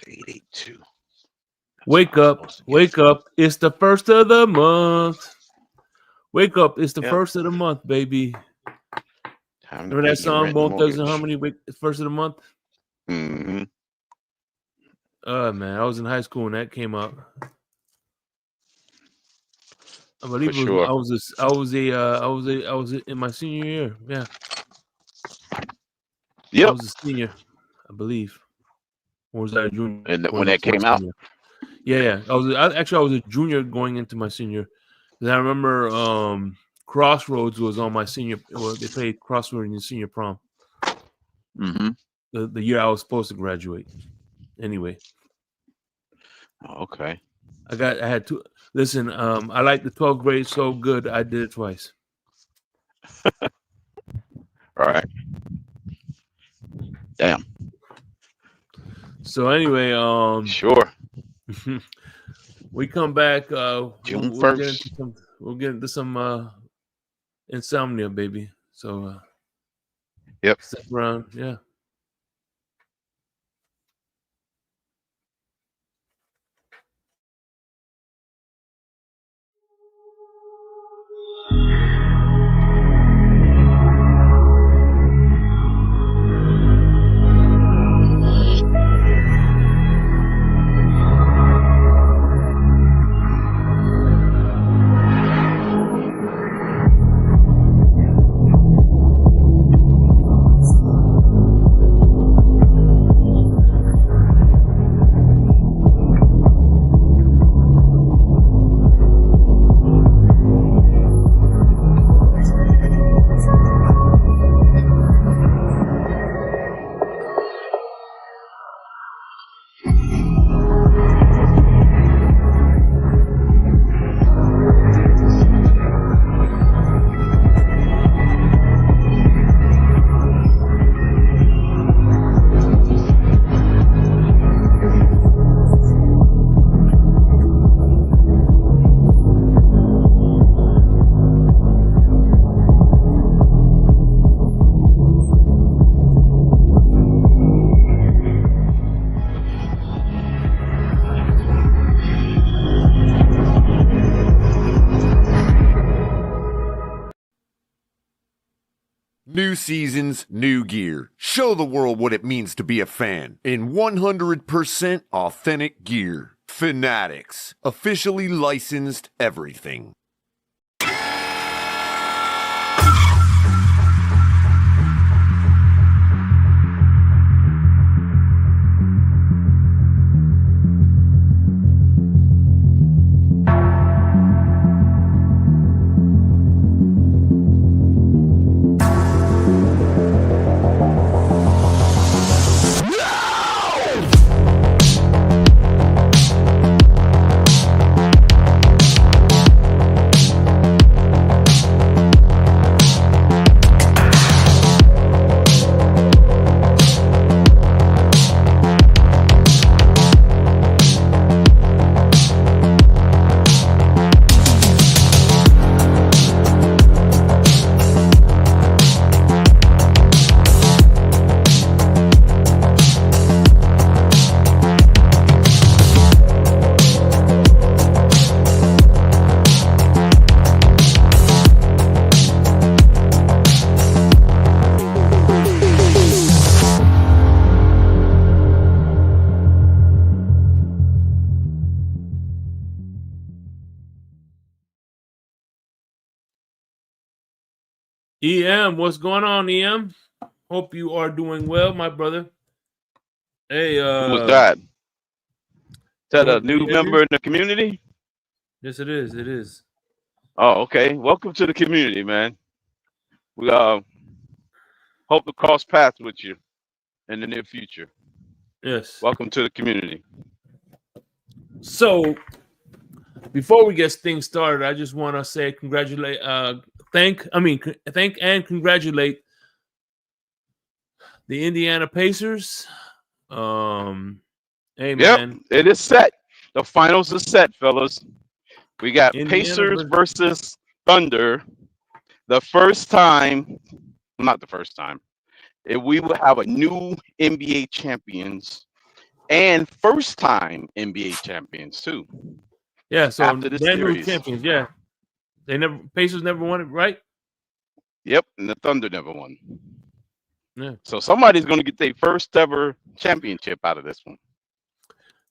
882. Wake up, wake up. It's the first of the month. Wake up, it's the first of the month, baby. Remember that song, Bone Thugs and Harmony, first of the month? Mm-hmm. Man, I was in high school when that came out. I believe I was in my senior year. Yeah. Yep. I was a senior, I believe. Or was I a junior? And when that came out? Yeah. I was a junior going into my senior. I remember Crossroads was on my senior. Well, they played Crossroads in the senior prom. Mm-hmm. The year I was supposed to graduate. Anyway. Okay. I had two. Listen, I like the 12th grade so good I did it twice. All right. Damn. So anyway, sure. We come back. June 1st. We'll get into some Insomnia, baby. So yep. Stick around, yeah. New seasons, new gear. Show the world what it means to be a fan in 100% authentic gear. Fanatics. Officially licensed everything. EM, what's going on, EM? Hope you are doing well, my brother. Hey, who was that? Is that a new member in the community? Yes, it is. It is. Oh, okay. Welcome to the community, man. We hope to cross paths with you in the near future. Yes. Welcome to the community. So, before we get things started, I just want to say thank and congratulate the Indiana Pacers. Hey, man. Yep, it is set. The finals are set, fellas. We got Pacers versus Thunder. The first time, not the first time, we will have a new NBA champions and first time NBA champions too. Yeah, so after this brand new series. champions. Yeah, Pacers never won it, right? Yep, and the Thunder never won. Yeah. So somebody's going to get their first ever championship out of this one.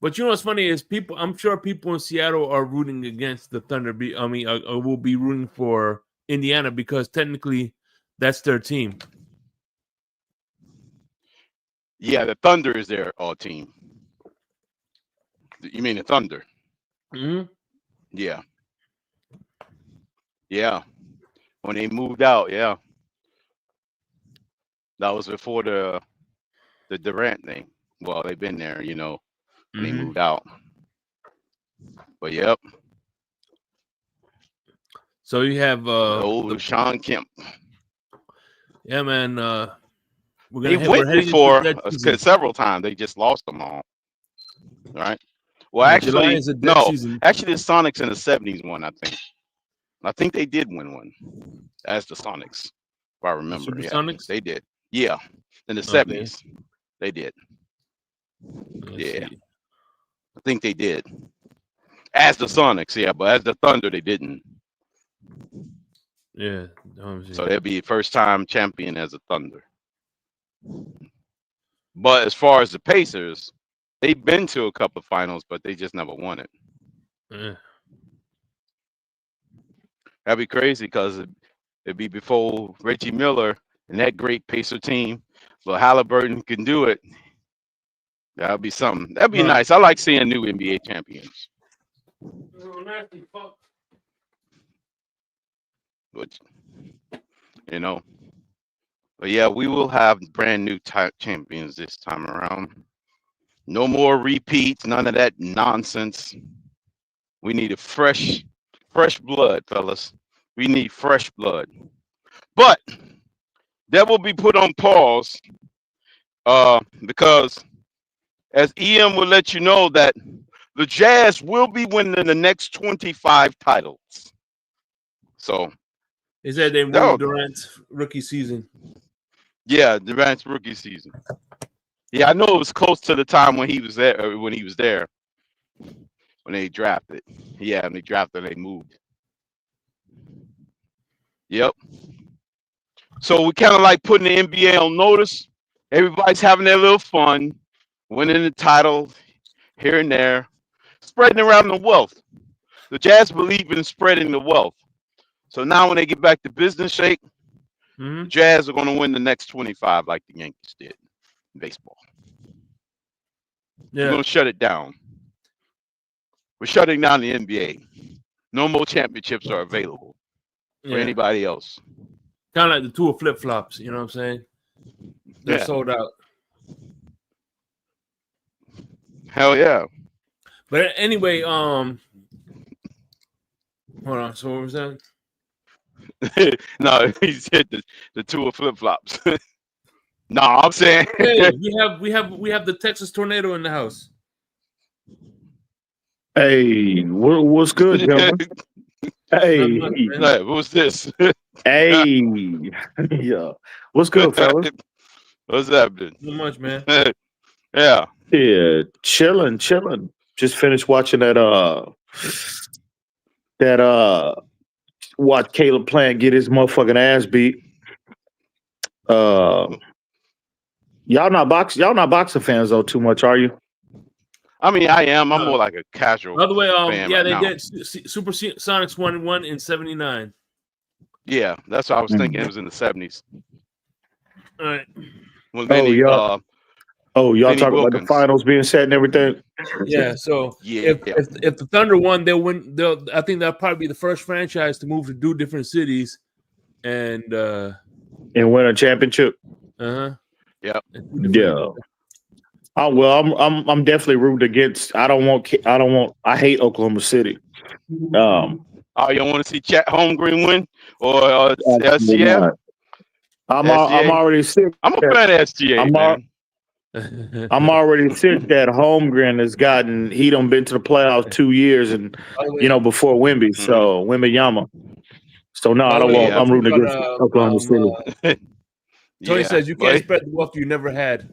But you know what's funny is I'm sure people in Seattle are rooting against the Thunder. Will be rooting for Indiana because technically that's their team. Yeah, the Thunder is their team. You mean the Thunder? Mm-hmm. Yeah. Yeah. When they moved out, yeah. That was before the Durant thing. Well, they've been there, when they moved out. But yep. So you have old Sean Kemp. Yeah, man. They went before several times. They just lost them all. Right? Well, actually, no. Season. Actually, the Sonics in the 70s won, I think. I think they did win one as the Sonics, if I remember. The yeah, Sonics? They did. Yeah, in the 70s. They did. I think they did. As the Sonics, yeah, but as the Thunder, they didn't. Yeah. So they'll be first time champion as a Thunder. But as far as the Pacers, they've been to a couple of finals, but they just never won it. Yeah. That'd be crazy because it'd be before Reggie Miller and that great Pacer team. But Halliburton can do it. That'd be something. That'd be nice. I like seeing new NBA champions. But, but yeah, we will have brand new champions this time around. No more repeats, none of that nonsense. We need a fresh blood, fellas. We need fresh blood. But that will be put on pause because as EM will let you know that the Jazz will be winning the next 25 titles. So they said they won Durant's rookie season. Yeah, Durant's rookie season. Yeah, I know it was close to the time when he was there. When they drafted. Yeah, when they drafted, they moved. Yep. So we kind of like putting the NBA on notice. Everybody's having their little fun, winning the title here and there, spreading around the wealth. The Jazz believe in spreading the wealth. So now when they get back to business shape, the Jazz are going to win the next 25 like the Yankees did in baseball. We're going to shut it down. We're shutting down the NBA. No more championships are available for anybody else. Kind of like the two flip-flops, you know what I'm saying? They're sold out. Hell yeah. But anyway, hold on. So what was that? No, he said the two flip-flops. No, I'm saying hey, we have the Texas tornado in the house. Hey, what's good, gentlemen? Hey, what's this? Hey, yeah, what's good, fellas? What's happening? Not much, man. Yeah, chilling. Just finished watching watch Caleb Plant get his motherfucking ass beat. Y'all not boxing fans though too much, are you? I mean, I am. I'm more like a casual. By the way, fan yeah, right they now. did. Super Sonics won in '79. Yeah, that's what I was thinking. It was in the 70s. All right. When y'all talking about the finals being set and everything. Yeah. So if the Thunder won, they'll win. I think that'll probably be the first franchise to move to do different cities and win a championship. Yeah. Yeah. Oh well, I'm definitely rooting against. I hate Oklahoma City. You don't want to see Chet Holmgren win or SGA? I'm already sick. I'm a fan of SGA, man. I'm already sick that Holmgren has gotten. He done been to the playoffs 2 years, and before Wemby. So Wembanyama. So no, I don't want. I'm rooting against Oklahoma City. Tony says you can't spread the wealth you never had.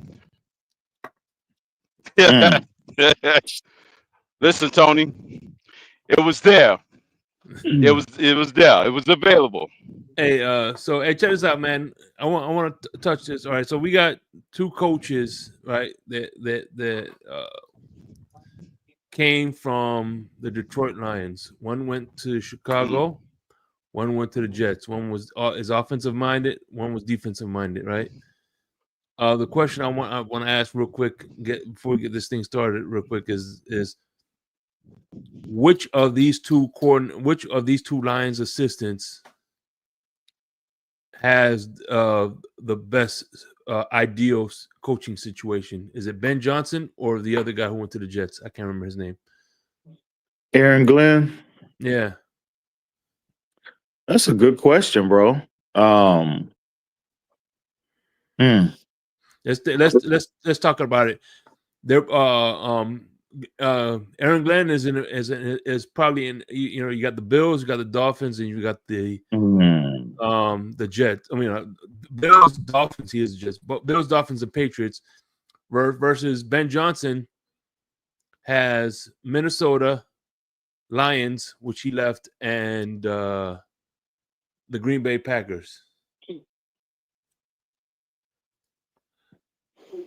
Listen, Tony, it was there. It was there. It was available. Hey, check this out, man. I want to touch this. All right, so we got two coaches, right? That came from the Detroit Lions. One went to Chicago. One went to the Jets. One was is offensive minded. One was defensive minded, right? The question I want to ask real quick, before we get this thing started, real quick, is which of these two Lions assistants has the best ideal coaching situation? Is it Ben Johnson or the other guy who went to the Jets? I can't remember his name. Aaron Glenn. Yeah, that's a good question, bro. Let's talk about it. There, Aaron Glenn is probably in. You got the Bills, you got the Dolphins, and you got the Jets. I mean, Bills, Dolphins. He is Jets, but Bills, Dolphins, and Patriots versus Ben Johnson has Minnesota, Lions, which he left, and the Green Bay Packers.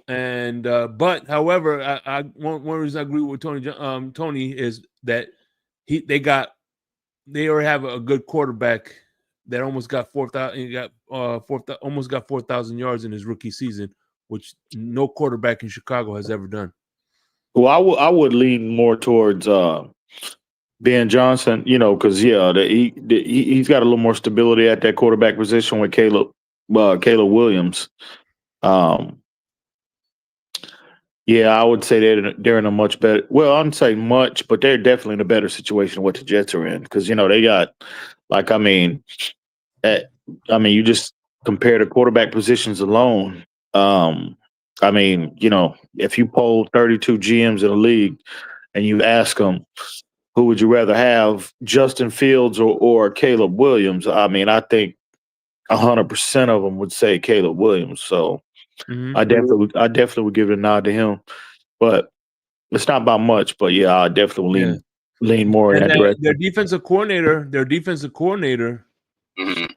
And but however, I one reason I agree with Tony is that they already have a good quarterback that almost got 4,000 almost got 4,000 yards in his rookie season, which no quarterback in Chicago has ever done. Well, I would lean more towards Ben Johnson, because he's got a little more stability at that quarterback position with Caleb Williams. Yeah, I would say they're in a much better. Well, I wouldn't say much, but they're definitely in a better situation than what the Jets are in, because they got, you just compare the quarterback positions alone. If you poll 32 GMs in the league and you ask them, who would you rather have, Justin Fields or Caleb Williams? I think 100% of them would say Caleb Williams. So I definitely would give it a nod to him. But it's not about much. But yeah, I definitely lean more in that direction. Their defensive coordinator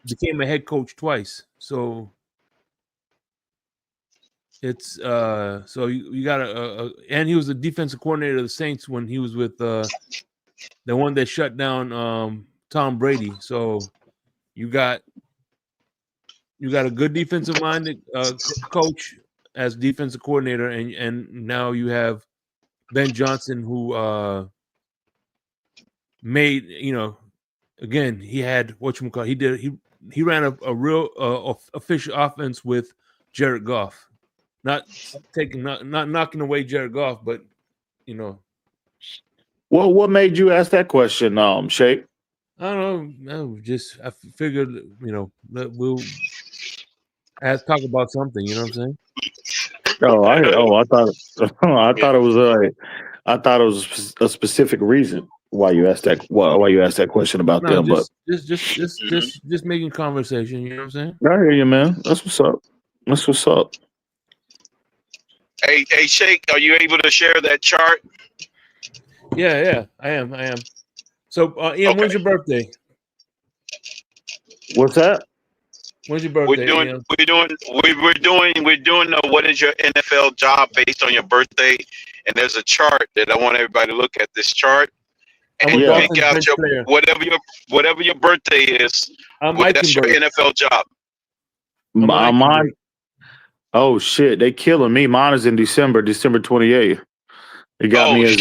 became a head coach twice. So it's so you got and he was the defensive coordinator of the Saints when he was with the one that shut down Tom Brady. So you got a good defensive minded coach as defensive coordinator, and now you have Ben Johnson, who made again, he had he ran a real official offense with Jared Goff, not knocking away Jared Goff, but Well, what made you ask that question, Shake? I don't know. I figured that we'll talk about something. You know what I'm saying? I thought it was a specific reason why you asked that question about them. But just making conversation. You know what I'm saying? I hear you, man. That's what's up. Hey, Shake, are you able to share that chart? Yeah, I am. So, Ian, when's your birthday? What's that? When's your birthday? We're doing what is your NFL job based on your birthday, and there's a chart that I want everybody to look at this chart and pick out whatever your birthday is. That's your NFL job. Mine. Oh shit, they killing me. Mine is in December 28th. They got me as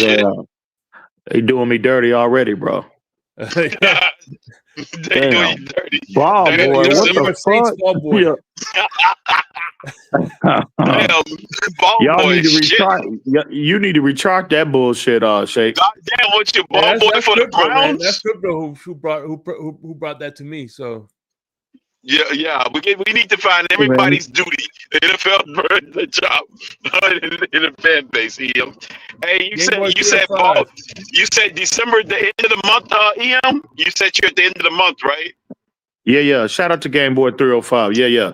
they doing me dirty already, bro. They doing you dirty. Ball boy, what the fuck? Ball boy. Damn, y'all need to recharge. You need to recharge that bullshit, Shake. Damn, what's your ball boy for the Browns? That's Crypto who brought that to me. So. Yeah. We need to find everybody's duty. The NFL the job in the fan base. Hey, you said ball. You said December, the end of the month. EM. You said you're at the end of the month, right? Yeah. Shout out to Game Boy 305. Yeah.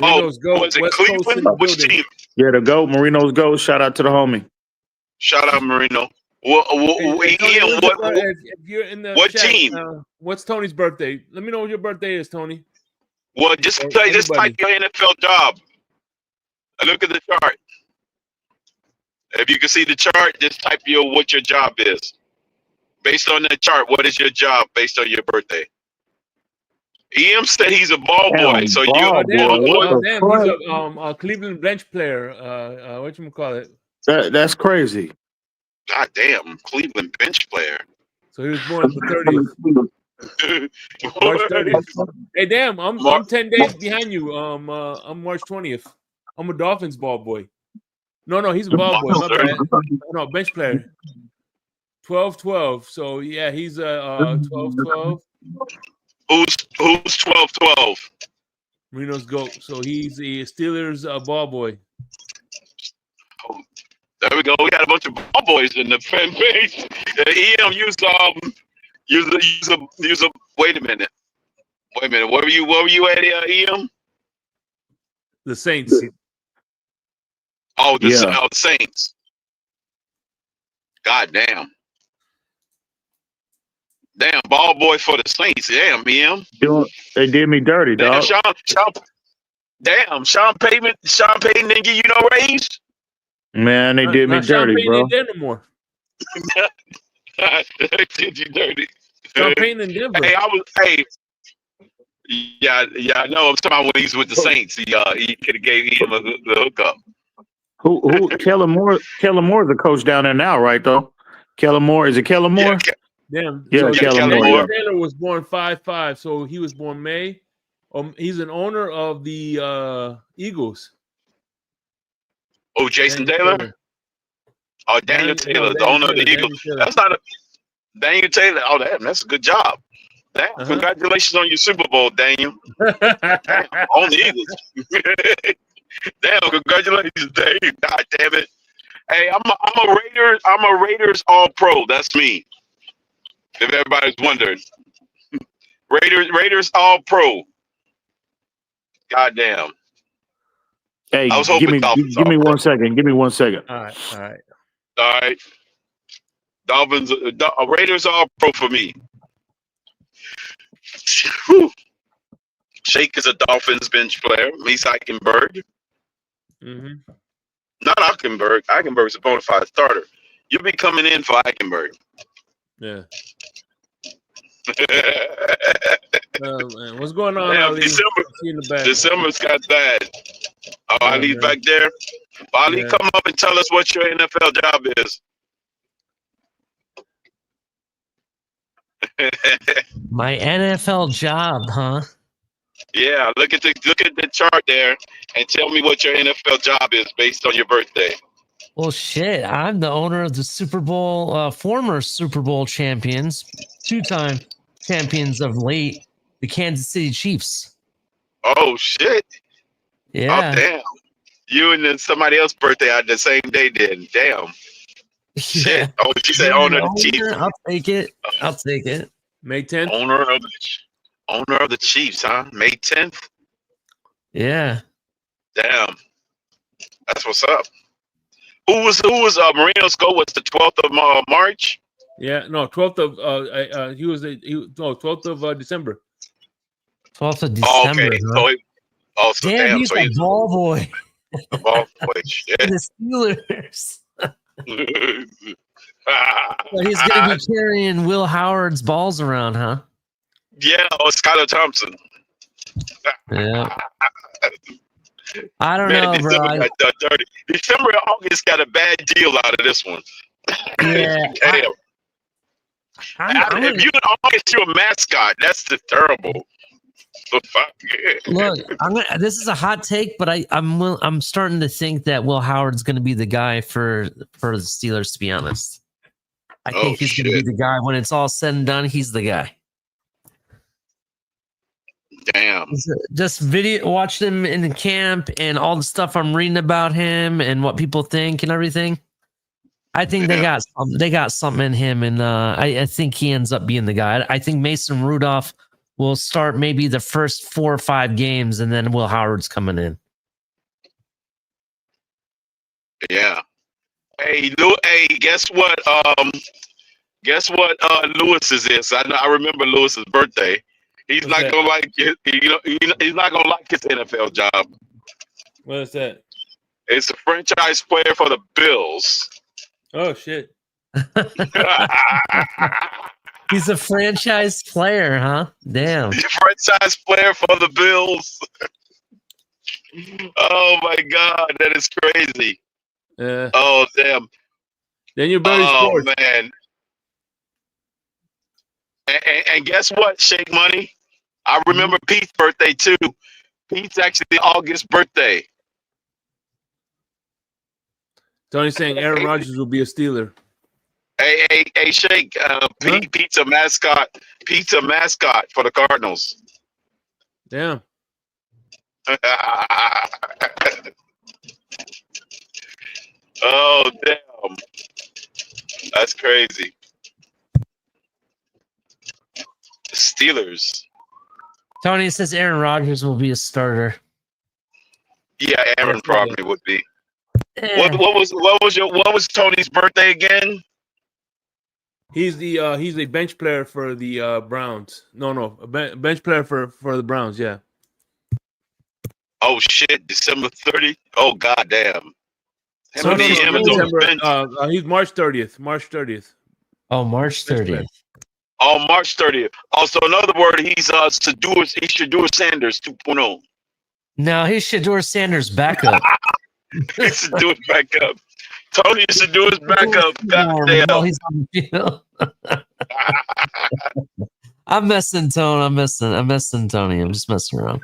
Marino's GOAT. Was it West Cleveland? Coast Which team? Yeah, the GOAT. Marino's GOAT. Shout out to the homie. Shout out Marino. Ian, if you're in the what chat, team? What's Tony's birthday? Let me know what your birthday is, Tony. Well, just type your NFL job. Look at the chart. If you can see the chart, just type what your job is. Based on that chart, what is your job based on your birthday? EM said he's a ball boy, so you. He's a Cleveland bench player. Whatchamacallit? That's crazy. God damn, Cleveland bench player. So he was born the 30th. March 30th. Hey, damn, I'm 10 days behind you. I'm March 20th. I'm a Dolphins ball boy. No, he's a ball boy. My bad. No, bench player. 12-12. So yeah, he's 12-12. Who's 12-12? Marino's GOAT. So he's the Steelers ball boy. Oh, there we go. We got a bunch of ball boys in the fan page. EM use a wait a minute. Where were you at, EM? The Saints. Oh, the Saints. God damn. Damn, ball boy for the Saints. Damn, EM. They did me dirty, dog. Sean Payton didn't give you no raise? Man, they did me dirty, Sean bro. Payton ain't there no more. They did you dirty. Sean Payton in Denver. Yeah, I know. I'm talking about when he's with the Saints. He could have gave him the hookup. Who Kellen Moore? Kellen Moore's the coach down there now, right? Though Kellen Moore, is it Kellen Moore? Damn. Yeah, Kellen Moore. Daniel Taylor was born 5-5, so he was born May. He's an owner of the Eagles. Oh, Jason Taylor? Oh, Daniel Taylor, the owner of the Eagles. That's not a Daniel Taylor. Oh, that's a good job. Damn, congratulations on your Super Bowl, Daniel. Damn, on the Eagles. Damn, congratulations, Dave. God damn it. Hey, I'm a Raiders All Pro. That's me. If everybody's wondering. Raiders All Pro. God damn. Hey, I was hoping give me 1 second. Give me 1 second. All right. Dolphins, Raiders All Pro for me. Whew. Shake is a Dolphins bench player. Lisa Eichenberg. Mm-hmm. Not Eichenberg. Eichenberg's a bona fide starter. You'll be coming in for Eichenberg. Yeah. Man. What's going on? Damn, Ali? December's got bad. Oh, Ali's back there. Ali, come up and tell us what your NFL job is. My NFL job, huh? Yeah, look at the chart there and tell me what your NFL job is based on your birthday. Well, shit, I'm the owner of the Super Bowl, former Super Bowl champions, 2-time champions of late, the Kansas City Chiefs. Oh shit! Yeah. Oh damn! You and then somebody else's birthday on the same day, then. Damn. Shit. Yeah. Oh, she said owner of the Chiefs. I'll take it. May 10th. Owner of the Chiefs, huh? May 10th. Yeah. Damn. That's what's up. Who was Marino's goal was the 12th of March? Yeah, no, 12th of 12th of December. 12th of December. Oh, okay. Huh? Damn, he's a ball boy. A ball boy. Shit. The Steelers. So he's gonna be carrying Will Howard's balls around, huh? Yeah, or Skylar Thompson. Yeah. I don't know, bro. December and August got a bad deal out of this one. Yeah. Damn. If you in August, you're a mascot. That's just terrible. Look, this is a hot take, but I'm starting to think that Will Howard's going to be the guy for the Steelers. To be honest, I think he's going to be the guy when it's all said and done. He's the guy. Damn. Just watch him in the camp and all the stuff I'm reading about him and what people think and everything. I think they got something in him, and I think he ends up being the guy. I think Mason Rudolph will start maybe the first 4 or 5 games, and then Will Howard's coming in. Yeah. Hey, guess what? Guess what? Lewis's is. I remember Lewis's birthday. He's What's not that? gonna like it. He's not gonna like his NFL job. What is that? It's a franchise player for the Bills. Oh shit! He's a franchise player, huh? Damn. Franchise player for the Bills. Oh my God, that is crazy. Oh damn. Then you're very sports. Man. And guess what, Shake Money? I remember Pete's birthday too. Pete's actually August birthday. Tony's saying Aaron Rodgers will be a Steeler. Hey, Shake. Pete's a mascot. Pete's a mascot for the Cardinals. Damn. Oh damn. That's crazy. The Steelers. Tony says Aaron Rodgers will be a starter. Yeah, Aaron probably would be. What was Tony's birthday again? He's a bench player for the Browns. No, a bench player for the Browns. Yeah. Oh shit! December 30th. Oh goddamn. He's March 30th. March 30th. Oh, March 30th. Oh, March 30th. Also, in other words, he's Shedeur Sanders 2.0. No, he's Shedeur Sanders backup. He's Shedeur backup. Tony Shedeur's backup. Goddamn. Well, he's on the field. I'm messing Tony. I'm messing Tony. I'm just messing around.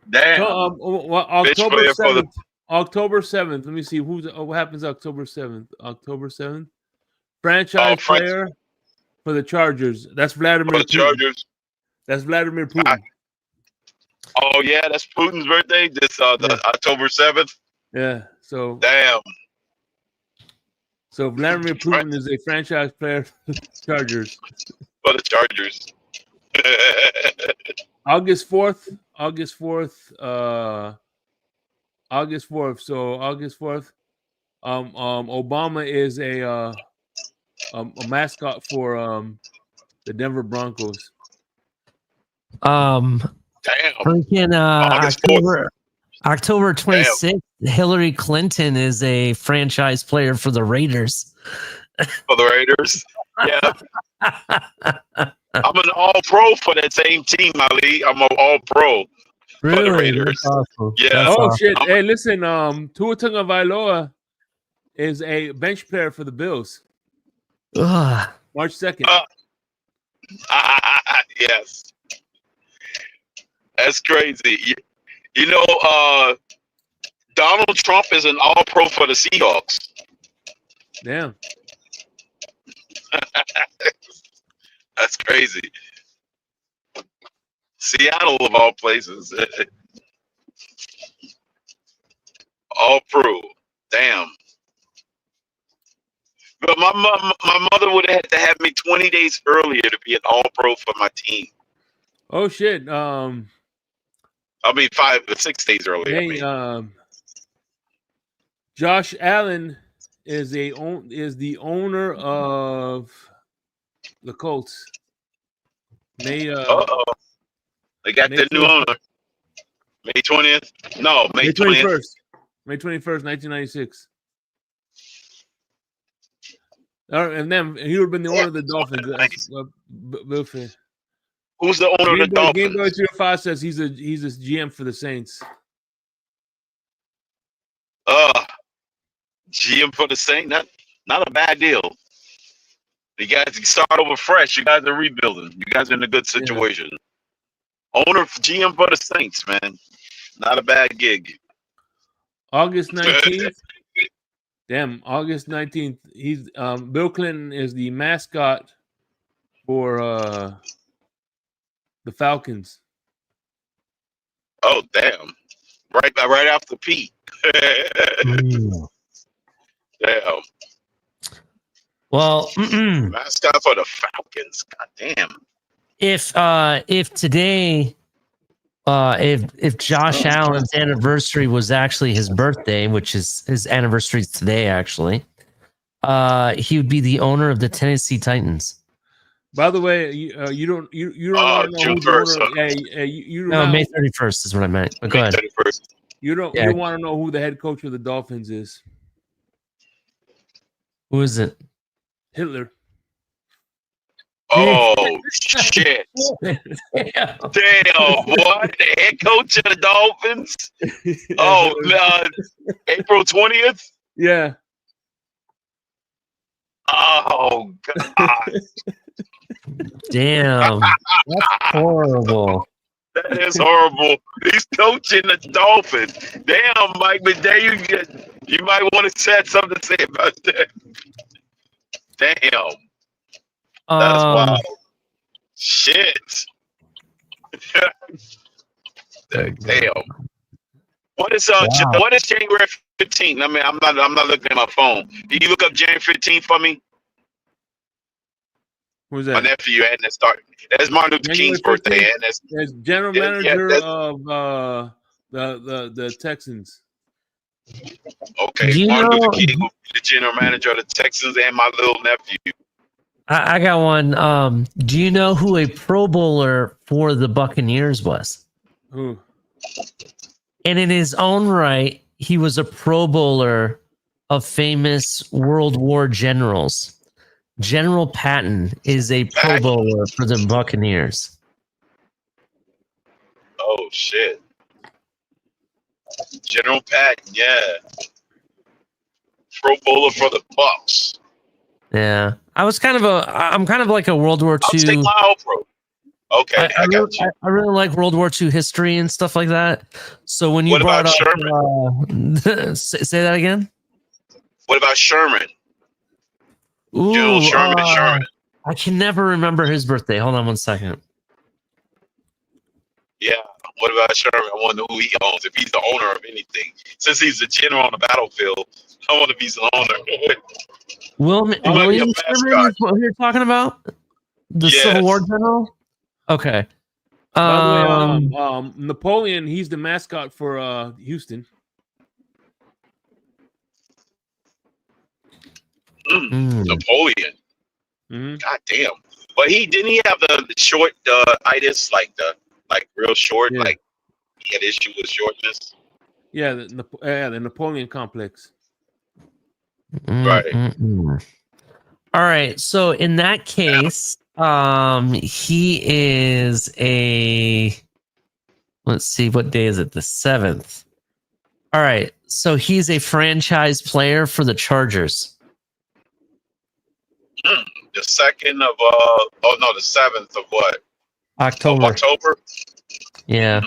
Damn. So, October 7th. Let me see what happens October 7th. October 7th. Franchise player for the Chargers. That's Vladimir Putin. Chargers. That's Vladimir Putin. Oh yeah, that's Putin's birthday. This October 7th. Yeah. So damn. So Vladimir Putin is a franchise player for the Chargers. For the Chargers. August 4th. So August 4th. Obama is a mascot for the Denver Broncos. Damn. Freaking October 26th, Hillary Clinton is a franchise player for the Raiders. For the Raiders? Yeah. I'm an all-pro for that same team, Ali. I'm an all-pro for the Raiders. Awesome. Yeah. Awesome. Shit. Hey, listen, Tua Tagovailoa is a bench player for the Bills. March 2nd. Yes. That's crazy. You know, Donald Trump is an all-pro for the Seahawks. Damn. That's crazy. Seattle of all places. All pro. Damn. But my mother would have had to have me 20 days earlier to be an all pro for my team. Oh shit. 5 or 6 days earlier. Hey, Josh Allen is the owner of the Colts. They got the new owner. May 20th? No, May 20th. May 21st, 1996. And then he would have been the owner of the Dolphins. Who's the owner of the Dolphins? Game Boy 305 says he's a GM for the Saints. GM for the Saints? Not a bad deal. You guys can start over fresh. You guys are rebuilding. You guys are in a good situation. Yeah. Owner, GM for the Saints, man. Not a bad gig. August 19th. Damn, August 19th. He's Bill Clinton is the mascot for the Falcons. Oh, damn. Right after Pete. Damn. Well, mascot for the Falcons. God damn. if today, if Josh Allen's anniversary was actually his birthday, which is his anniversary is today, actually, he would be the owner of the Tennessee Titans. By the way, you don't want to know who the owner. No, May 31st is what I meant. But go ahead. 31st. You don't want to know who the head coach of the Dolphins is. Who is it? Hitler. Oh shit! Damn, boy, the head coach of the Dolphins. Oh, April 20th. Yeah. Oh God. Damn, that's horrible. That is horrible. He's coaching the Dolphins. Damn, Mike, but there you might want to say something to say about that. Damn. That's wild. Shit. Damn. What is January 15th? I mean, I'm not looking at my phone. Can you look up January 15th for me? Who's that? My nephew had that start. That's Martin Luther King's birthday, and that's general manager of the Texans. Okay, Martin Luther King will be the general manager of the Texans, and my little nephew. I got one. Do you know who a Pro Bowler for the Buccaneers was? Who? And in his own right, he was a Pro Bowler of famous World War generals. General Patton is a Pro Bowler for the Buccaneers. Oh shit! General Patton, yeah, Pro Bowler for the Bucs. Yeah, I'm kind of like a World War II. I'll take my All Pro. Okay, I got you. I really like World War II history and stuff like that. So when you brought up Sherman, say that again. What about Sherman? Ooh, General Sherman. I can never remember his birthday. Hold on one second. Yeah. What about Sherman? I want to know who he owns. If he's the owner of anything, since he's the general on the battlefield, I want to be the owner. William Sherman is what you're talking about? The Civil War general? Okay. By the way, Napoleon, he's the mascot for Houston. Napoleon. Mm-hmm. God damn. But didn't he have the short itis, like real short, like he had issue with shortness? Yeah, the Napoleon complex. Right. All right. So in that case, he is a. Let's see, what day is it? The 7th. All right. So he's a franchise player for the Chargers. The 2nd of the 7th of what? October. October? Yeah.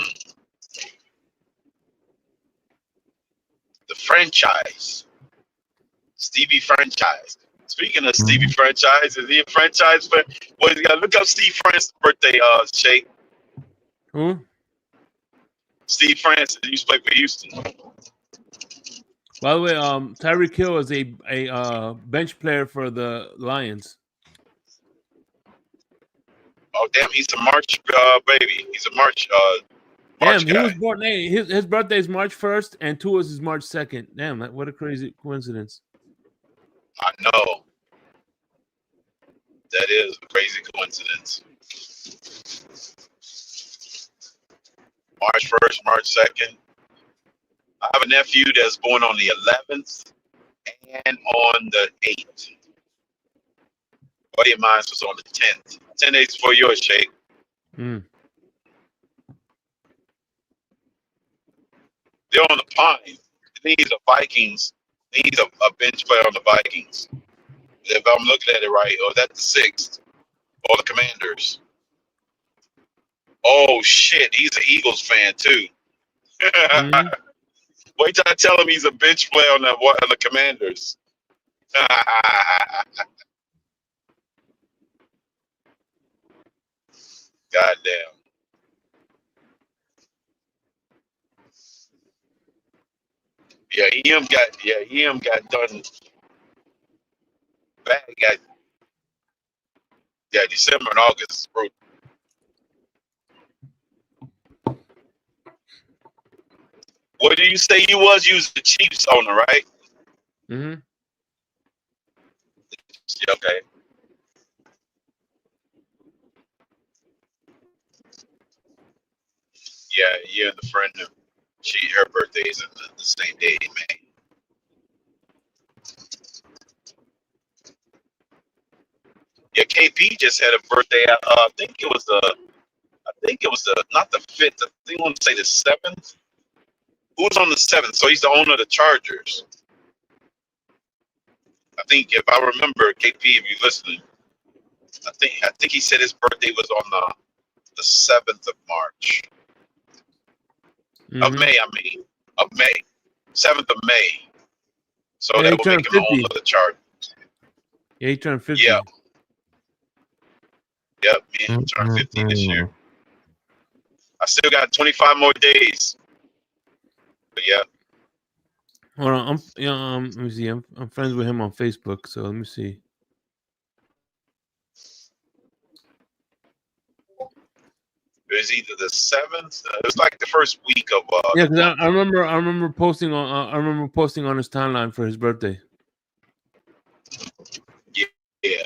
The franchise. Stevie franchise. Speaking of Stevie franchise, is he a franchise? Well, you gotta look up Steve Francis' birthday, Shay. Who? Steve Francis. He used to play for Houston. By the way, Tyreek Hill is a bench player for the Lions. Oh damn, he's a March baby. He's a March guy. He was born. Hey, his birthday is March 1st, and Tua's is March 2nd. Damn, what a crazy coincidence! I know. That is a crazy coincidence. March 1st, March 2nd. I have a nephew that's born on the 11th and on the 8th. Buddy of mine was on the 10th. 10 days before yours, Shake. Mm. They're on the Pine. I think he's a Vikings. I think he's a bench player on the Vikings. If I'm looking at it right, or that's the 6th. Or the Commanders. Oh, shit. He's an Eagles fan, too. Mm-hmm. Wait till I tell him he's a bench player on the Commanders. Goddamn. Yeah, EM got done bad. December and August is brutal. What did you say you was? You was the Chiefs owner, right? Mm-hmm. Yeah, okay. Yeah, you and the friend. Her birthday is the same day in May. Yeah, KP just had a birthday. I think it was not the 5th. I think I want to say the 7th. Who was on the 7th? So he's the owner of the Chargers. I think if I remember, KP, if you're listening, I think he said his birthday was on the 7th of March. Mm-hmm. Of May, of May. 7th of May. So yeah, that would make him 50. owner of the Chargers. Yeah, he turned 50. Yeah. Yep, me and turned 50 this year. I still got 25 more days. But yeah. Hold on, let me see. I'm friends with him on Facebook, so let me see. It was either the 7th. It was like the first week of. Yeah, because I remember posting on his timeline for his birthday. Yeah. Yeah,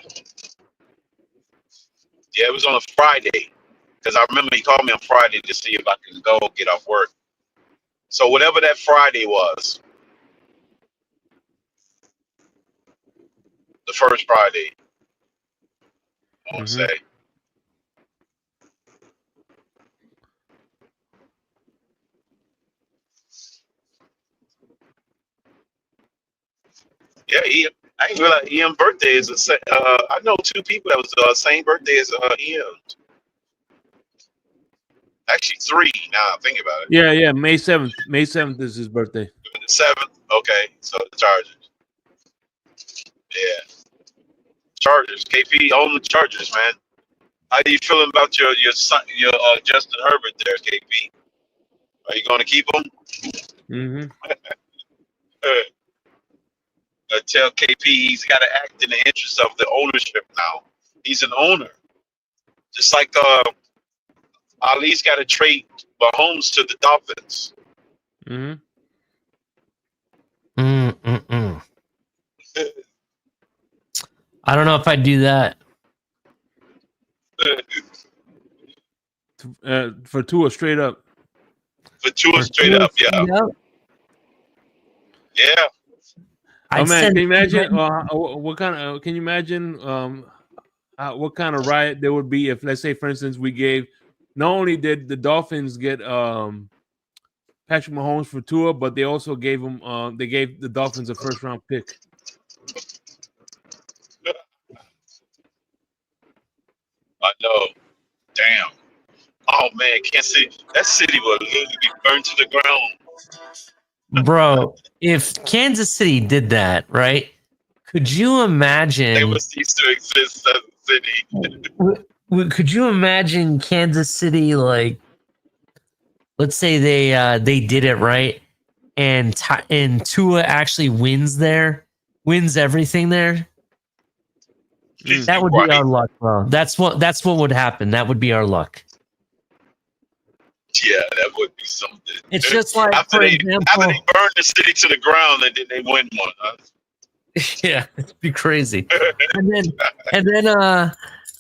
it was on a Friday. Because I remember he called me on Friday to see if I could go get off work. So whatever that Friday was, the first Friday, I want to say. Yeah, I didn't realize Ian's birthday is I know 2 people that was the same birthday as Ian. Actually 3 now I think about it. Yeah, May 7th. May 7th is his birthday. The 7th? Okay, so the Chargers. Yeah. Chargers. KP own the Chargers, man. How are you feeling about your son, your Justin Herbert there, KP? Are you going to keep him? Mm-hmm. Tell KP he's got to act in the interest of the ownership now. He's an owner. Just like Ali's got to trade Mahomes to the Dolphins. Mm-hmm. I don't know if I'd do that. For Tua straight up. For Tua straight up, yeah. Yeah. Oh man, can you imagine what kind of? Can you imagine what kind of riot there would be if, let's say, for instance, we gave? Not only did the Dolphins get Patrick Mahomes for Tua, but they also gave him. They gave the Dolphins a first-round pick. I know. Damn. Oh man, Kansas City. That city will literally be burned to the ground. Bro, if Kansas City did that, right? Could you imagine? They would cease to exist as a city. Could you imagine Kansas City, like, let's say they did it right, and Tua actually wins everything there. That would be our luck, bro. That's what would happen. That would be our luck. Yeah, that would be something. It's just like, after for they example, burn the city to the ground and then they win one. Huh? Yeah, it'd be crazy. and then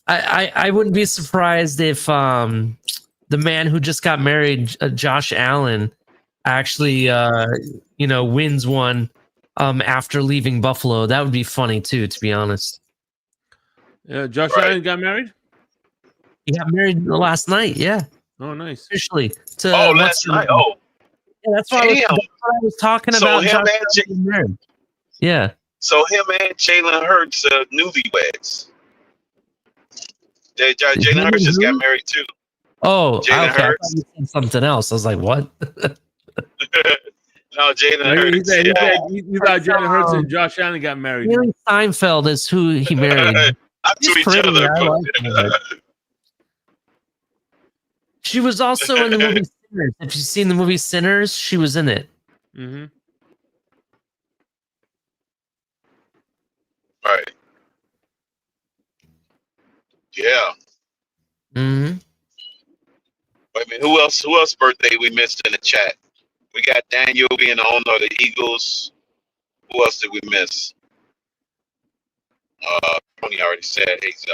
I wouldn't be surprised if the man who just got married, Josh Allen, actually wins one after leaving Buffalo. That would be funny too, to be honest. Yeah, Josh Allen got married? He got married last night, yeah. Oh, nice. Officially. Last night. Oh. Yeah, that's what I was talking about. Him and yeah. So him and Jalen Hurts newlyweds. Jalen Hurts just got married too. Oh, Jalen okay. Hurts. I thought you said something else. I was like, what? No, Jalen Hurts. He said Jalen Hurts and Josh Allen got married. Haley Steinfeld is who he married. To each other. She was also in the movie Sinners. If you've seen the movie Sinners, she was in it. Mm-hmm. Right. Yeah. Mm-hmm. Wait a minute. Who else birthday we missed in the chat? We got Daniel being the owner of the Eagles. Who else did we miss? Tony already said he's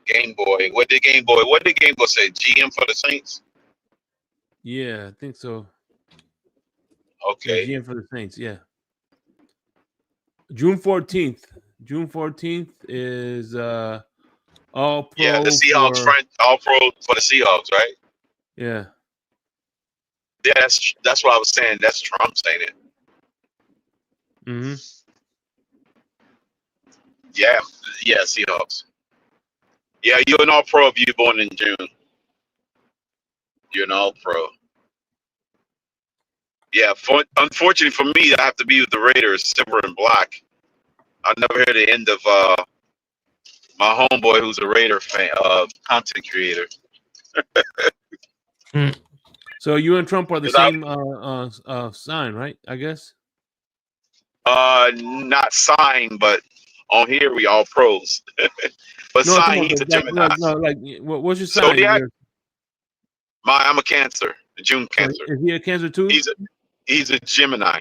Game Boy. What did Game Boy say? GM for the Saints? Yeah, I think so. Okay. Yeah, GM for the Saints, yeah. June 14th. June 14th is all pro. Yeah, the Seahawks all pro for the Seahawks, right? Yeah. Yeah, that's what I was saying. That's Trump saying it. Mm-hmm. Yeah, Seahawks. Yeah, you're an all pro if you're born in June. You're an all pro. Yeah, unfortunately for me, I have to be with the Raiders, silver and black. I never heard the end of my homeboy who's a Raider fan, content creator. So you and Trump are the same sign, right? I guess. Not signed, but on here we all pros. But no, sign, he's a Gemini. No, what's your sign? Zodiac? I'm a Cancer, a June Cancer. Is he a Cancer too? He's a Gemini.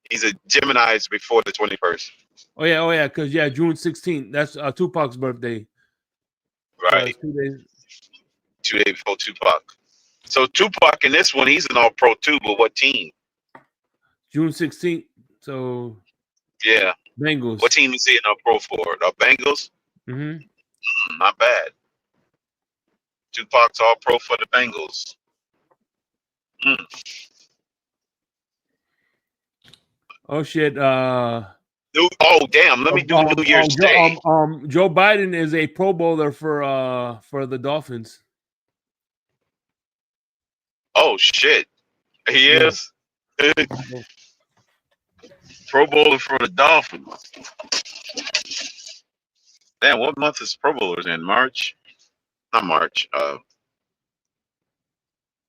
He's a Gemini's before the 21st. Oh yeah, because June 16th. That's Tupac's birthday. Right. So 2 days. 2 days before Tupac. So Tupac in this one, he's an all pro too, but what team? June 16th. So yeah. Bengals. What team is he an all pro for? The Bengals? Mm-hmm. Not bad. Tupac's all pro for the Bengals. Oh shit. Oh damn! Let me do New Year's Day. Joe Biden is a Pro Bowler for the Dolphins. Oh shit! He is Pro Bowler for the Dolphins. Damn, what month is Pro Bowlers in? March? Not March.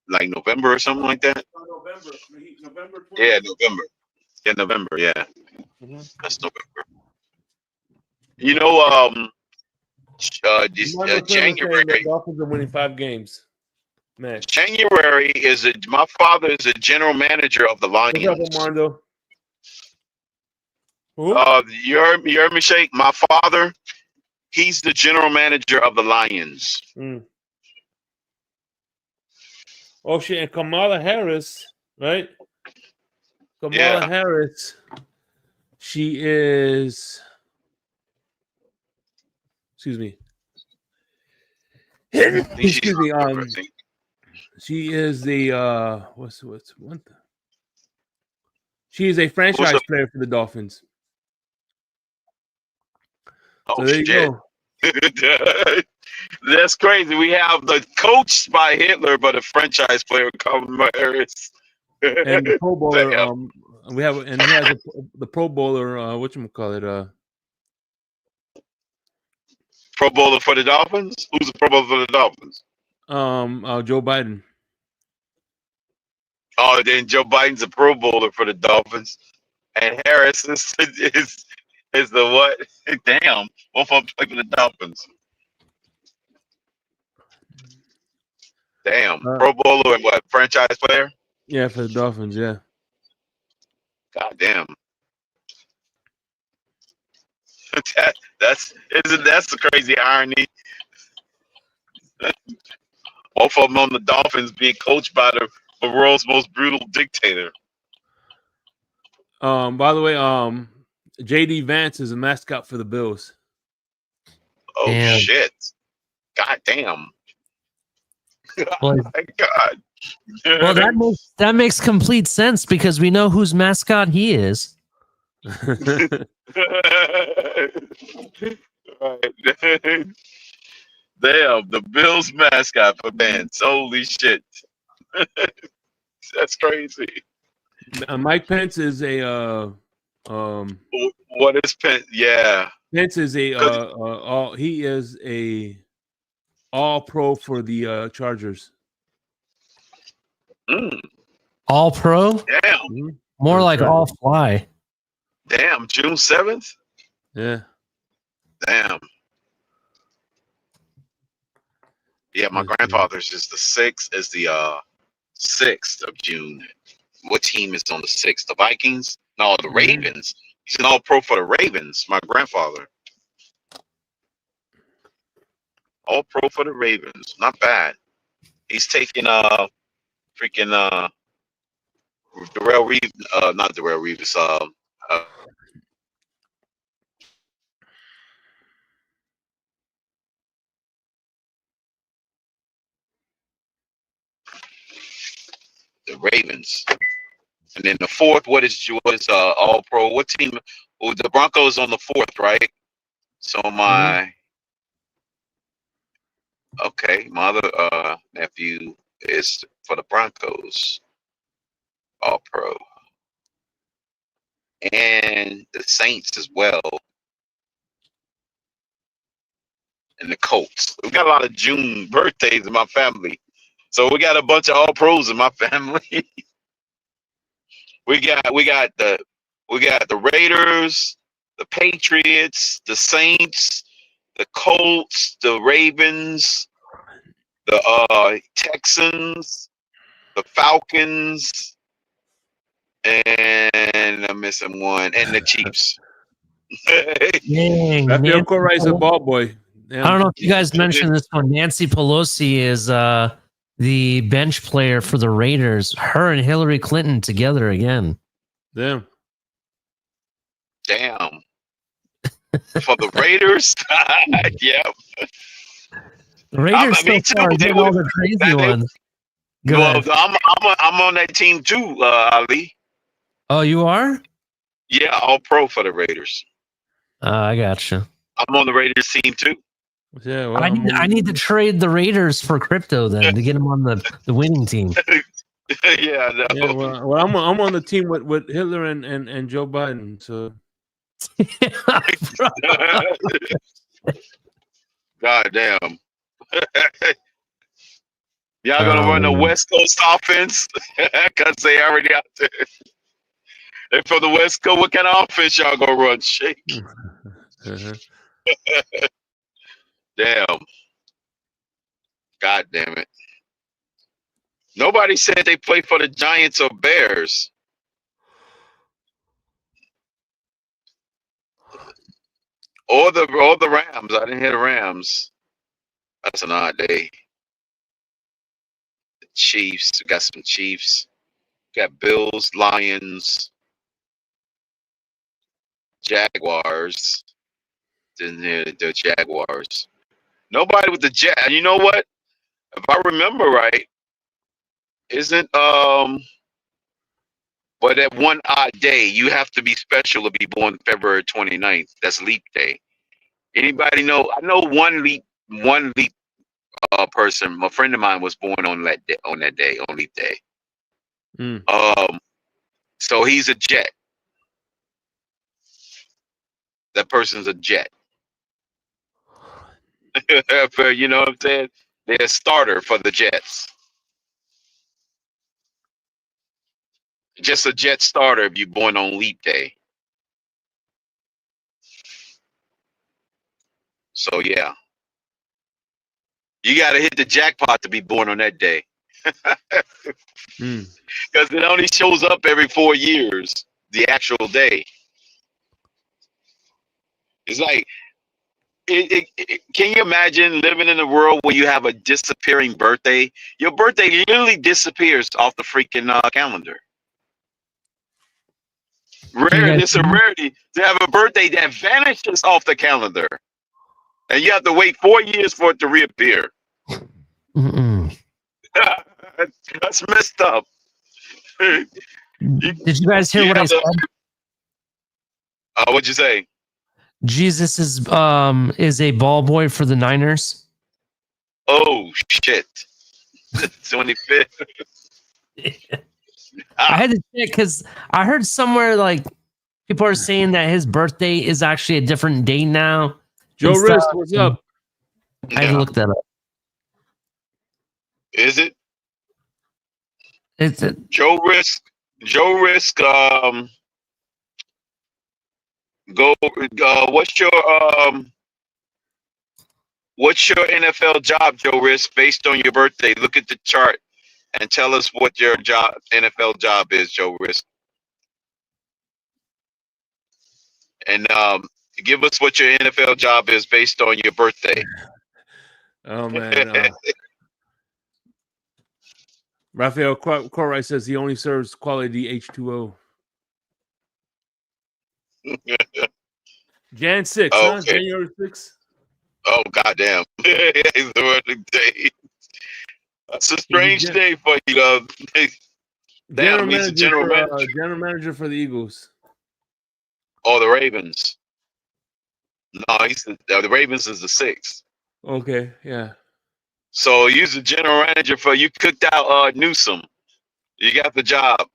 Like November or something like that. November. Yeah, November. Yeah, November. Yeah, that's November. You know, January. The Dolphins are winning 5 games. Man. January my father is a general manager of the Lions. What's up, Armando? You heard me, Shake? My father, he's the general manager of the Lions. Oh shit! And Kamala Harris, right? Kamala Harris. She is. Excuse me. Excuse me. She is the what's one? She is a franchise player for the Dolphins. Oh so there shit! You go. That's crazy. We have the coach by Hitler, but a franchise player, Kamala Harris. And the Pro Bowler, he has the Pro Bowler, whatchamacallit, Pro Bowler for the Dolphins? Who's the Pro Bowler for the Dolphins? Joe Biden. Oh, then Joe Biden's a Pro Bowler for the Dolphins, and Harris is the what? Damn, both of them play for the Dolphins. Damn, Pro Bowler and what? Franchise player? Yeah, for the Dolphins. Yeah. God damn. That's the crazy irony. Both of them on the Dolphins being coached by the world's most brutal dictator. By the way, JD Vance is a mascot for the Bills. Oh damn. Shit! God damn! Well, oh my God! Well, that makes complete sense because we know whose mascot he is. Right. Damn, the Bills mascot for Vance. Holy shit! That's crazy. Mike Pence is a what is Pence? Yeah, Pence is he is a all pro for the Chargers. All pro? Damn. More like all fly. Damn, June 7th? Yeah. Damn. Yeah, my grandfather's is the 6th of June. what team is on the 6th? The Vikings? No, the Ravens. He's an All-Pro for the Ravens. My grandfather. All-Pro for the Ravens. Not bad. He's taking freaking Darrell Reeves. Not Darrell Reeves. The Ravens. And then the 4th, what is All Pro? What team? Oh, the Broncos on the 4th, right? So my other nephew is for the Broncos, All Pro, and the Saints as well, and the Colts. We got a lot of June birthdays in my family, so we got a bunch of All Pros in my family. we got the Raiders, the Patriots, the Saints, the Colts, the Ravens, the Texans, the Falcons, and I'm missing one, and the Chiefs. Dang, Matthew Corrai's a ball boy. Damn. I don't know if you guys mentioned this one. Nancy Pelosi is the bench player for the Raiders. Her and Hillary Clinton together again. Damn. For the Raiders? Yep. The Raiders so far did all the crazy ones. Well, I'm on that team too, Ali. Oh, you are? Yeah, All Pro for the Raiders. I gotcha. I'm on the Raiders team too. Yeah, well, I need to trade the Raiders for crypto then to get them on the winning team. Yeah, no. Yeah, well, I'm on the team with Hitler and Joe Biden. So, God damn. Y'all gonna run the West Coast offense? Cause they already out there. And for the West Coast, what kind of offense y'all gonna run? Shake. Damn. God damn it. Nobody said they play for the Giants or Bears. Or the Rams. I didn't hear the Rams. That's an odd day. The Chiefs. We got some Chiefs. Got Bills, Lions, Jaguars. Didn't hear the Jaguars. Nobody with the Jet. And you know what? If I remember right, isn't but that one odd day, you have to be special to be born February 29th. That's leap day. Anybody know? I know one leap person. A friend of mine was born on that day, on leap day. So he's a Jet. That person's a Jet. You know what I'm saying? They're a starter for the Jets. Just a Jet starter if you're born on leap day. So yeah. You got to hit the jackpot to be born on that day. Because it only shows up every 4 years, the actual day. It's like, can you imagine living in a world where you have a disappearing birthday? Your birthday literally disappears off the freaking calendar. It's a rarity to have a birthday that vanishes off the calendar. And you have to wait 4 years for it to reappear. That's messed up. Did you guys hear what I said? What'd you say? Jesus is a ball boy for the Niners. Oh shit! 25th. I had to check because I heard somewhere like people are saying that his birthday is actually a different date now. Joe Risk, what's up? I had to look that up. Is it? It's Joe Risk. Go. What's your NFL job, Joe Risk? Based on your birthday, look at the chart. and tell us what your NFL job is, Joe Risk. And give us what your NFL job is based on your birthday. Oh man. Raphael Corright says he only serves quality H2O. Jan 6, okay. Huh? January 6th. Oh goddamn! It's the working day. That's a strange day for you. Damn, he's the general manager. General manager for the Eagles. Oh, the Ravens. No, he's the Ravens is the 6th. Okay, yeah. So he's the general manager for you. Cooked out Newsom. You got the job.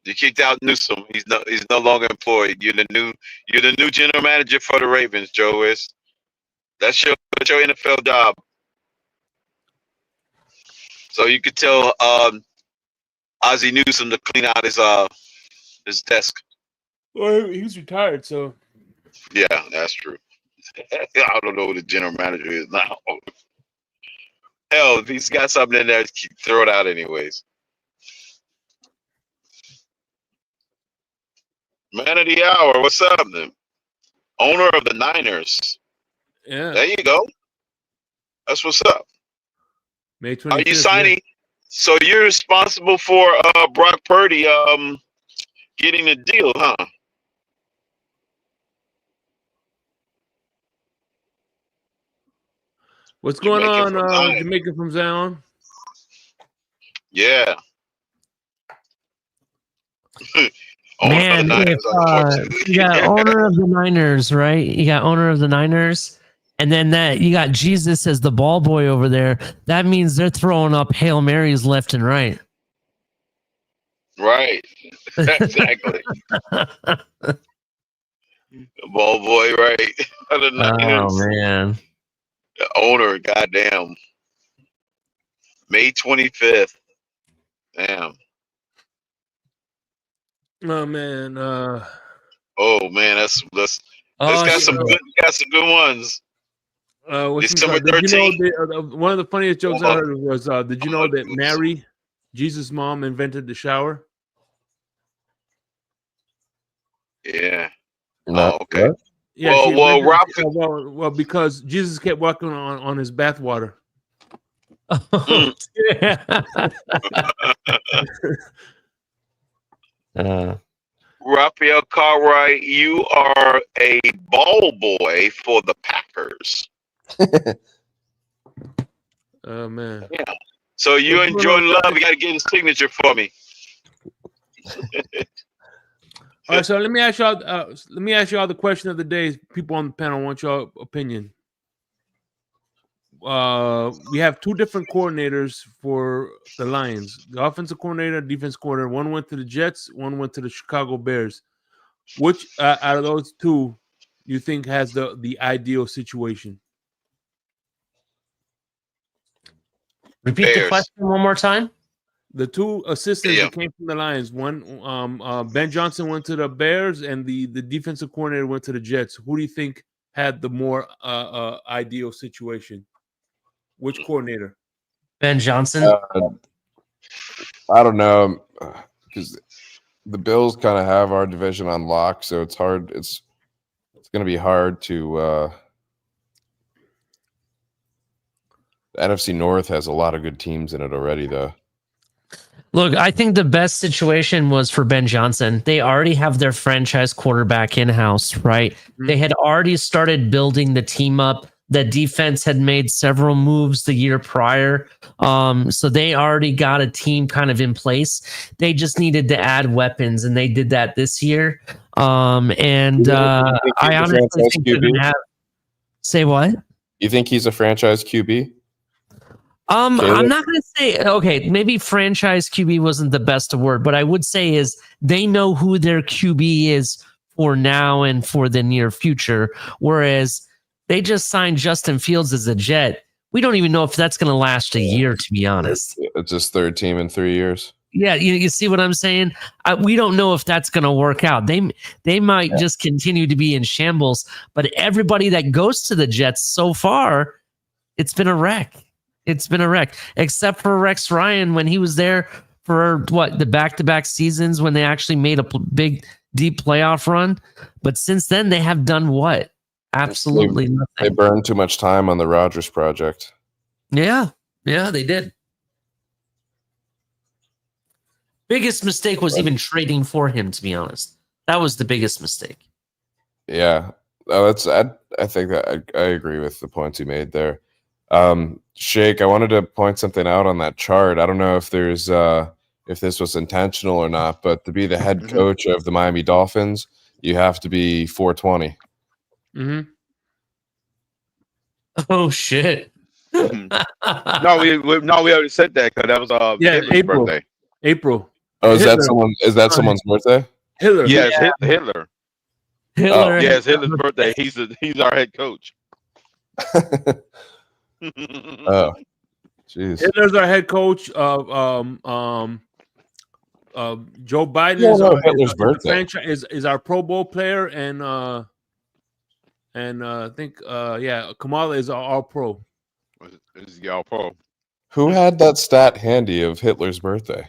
You kicked out Newsom. He's no longer employed. You're the new general manager for the Ravens, Joe is. That's your NFL job. So you could tell Ozzie Newsom to clean out his desk. Well, he's retired, so yeah, that's true. I don't know who the general manager is now. Hell, if he's got something in there, throw it out anyways. Man of the hour, what's up, then? Owner of the Niners. Yeah. There you go. That's what's up. May 25th. Are you signing? Yeah. So you're responsible for Brock Purdy getting a deal, huh? What's going on, Jamaica from Zion? Yeah. Man, you got owner of the Niners, right? You got owner of the Niners, and then you got Jesus as the ball boy over there. That means they're throwing up Hail Marys left and right. Right. Exactly. The ball boy, right? The Niners. Oh man. The owner, goddamn. May 25th. Damn. Oh man. Oh man, that's got some good ones. December 13th. You know, one of the funniest jokes I heard was, did you know that Mary, Jesus' mom, invented the shower? Yeah. No, okay. What? Yeah. Well, because Jesus kept walking on his bathwater. Raphael Cartwright, you are a ball boy for the Packers. Oh man. Yeah. So you and Jordan Love, you got to get his signature for me. All right, so let me ask y'all the question of the day. People on the panel want y'all opinion. We have two different coordinators for the Lions. The offensive coordinator, defense coordinator. One went to the Jets, one went to the Chicago Bears. Which out of those two you think has the ideal situation? Repeat the question one more time. The two assistants that came from the Lions. One, Ben Johnson went to the Bears, and the defensive coordinator went to the Jets. Who do you think had the more ideal situation? Which coordinator? Ben Johnson. I don't know, because the Bills kind of have our division on lock, so it's hard. It's going to be hard to. The NFC North has a lot of good teams in it already, though. Look, I think the best situation was for Ben Johnson. They already have their franchise quarterback in-house, right? Mm-hmm. They had already started building the team up. The defense had made several moves the year prior. So they already got a team kind of in place. They just needed to add weapons, and they did that this year. I honestly think they're going to have... Say what? You think he's a franchise QB? I'm not going to say, okay, maybe franchise QB wasn't the best word, but I would say is they know who their QB is for now and for the near future, whereas they just signed Justin Fields as a Jet. We don't even know if that's going to last a year, to be honest. It's his third team in 3 years. Yeah, you see what I'm saying? We don't know if that's going to work out. They might just continue to be in shambles, but everybody that goes to the Jets so far, it's been a wreck. It's been a wreck, except for Rex Ryan when he was there for the back-to-back seasons when they actually made a big, deep playoff run. But since then, they have done what? Absolutely nothing. They burned too much time on the Rodgers project. Yeah, they did. Biggest mistake was even trading for him, to be honest. That was the biggest mistake. Yeah. I think that I agree with the points you made there. Shake, I wanted to point something out on that chart. I don't know if there's if this was intentional or not, but to be the head coach of the Miami Dolphins, you have to be 420. Mm-hmm. Oh shit! No, we already said that because that was Hitler's April. birthday. April. Oh, is Hitler. that someone's birthday? Hitler. Yes, Hitler. Hitler. Yeah, it's Hitler's birthday. He's our head coach. Oh, jeez. Hitler's our head coach. Joe Biden Hitler's birthday is our Pro Bowl player, and I think Kamala is our All Pro. Is the All Pro? Who had that stat handy of Hitler's birthday?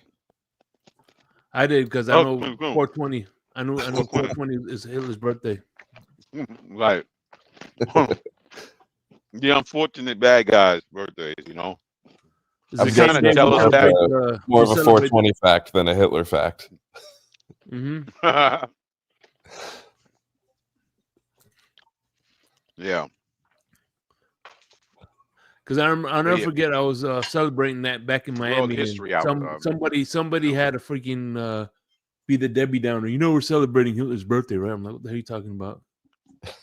I did because I know 420. I know 420 is Hitler's birthday. Right. The unfortunate bad guy's birthdays, you know. I'm kind of jealous of that. More of a 420 fact than a Hitler fact. Mm-hmm. Yeah. Because I'll never forget, I was celebrating that back in Miami. Somebody had a freaking be the Debbie Downer. You know, we're celebrating Hitler's birthday, right? I'm like, what the hell are you talking about?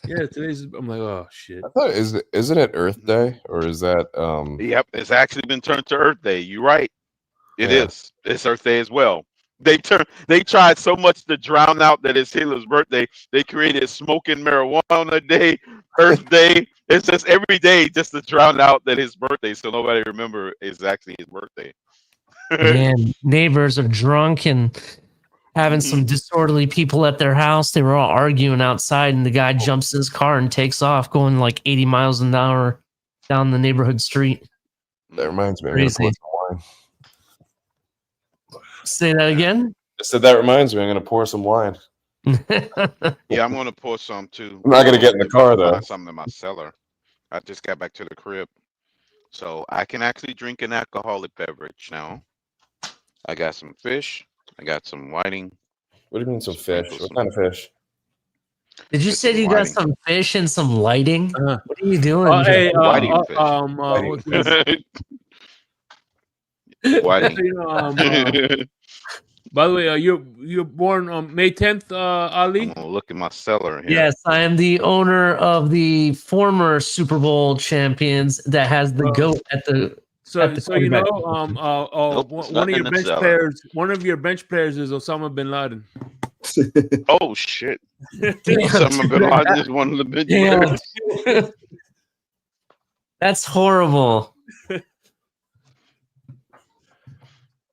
Yeah, I'm like, oh shit. I thought, isn't it Earth Day, or is that Yep, it's actually been turned to Earth Day. You're right. It is. It's Earth Day as well. They tried so much to drown out that it's Hitler's birthday. They created Smoking Marijuana Day, Earth Day. It's just every day just to drown out that his birthday, so nobody remember it's actually his birthday. Yeah, neighbors are drunk and having some disorderly people at their house. They were all arguing outside, and the guy jumps in his car and takes off, going like 80 miles an hour down the neighborhood street. That reminds me. Crazy. Say that again? I said that reminds me. I'm going to pour some wine. Yeah, I'm going to pour some too. I'm not going to get in the car though. Something in my cellar. I just got back to the crib, so I can actually drink an alcoholic beverage now. I got some fish. I got some whiting. What do you mean some fish? What kind of fish? Did you say you got some fish and some lighting? What are you doing? Whiting fish. Whiting. By the way, you're born on May 10th, Ali? I'm gonna look at my cellar here. Yes, I am the owner of the former Super Bowl champions that has the goat at the. So you know, one of your bench players is Osama bin Laden. Oh shit! Osama bin Laden is one of the bench players. That's horrible.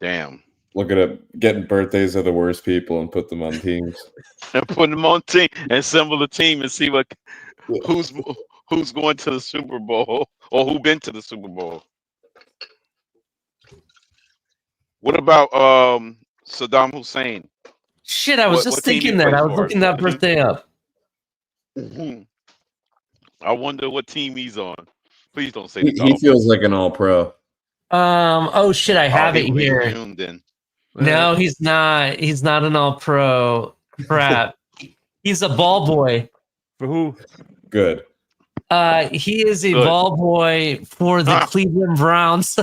Damn. Look at it, getting birthdays of the worst people and put them on teams. And put them on team and assemble the team and see who's going to the Super Bowl or who been to the Super Bowl. What about Saddam Hussein? Shit, I was just thinking that. I was looking that birthday up. I wonder what team he's on. Please don't say he feels like an all-pro. Oh shit, I have it here. No, he's not. He's not an all-pro. Crap. He's a ball boy. For who? Good. He is a ball boy for the Cleveland Browns.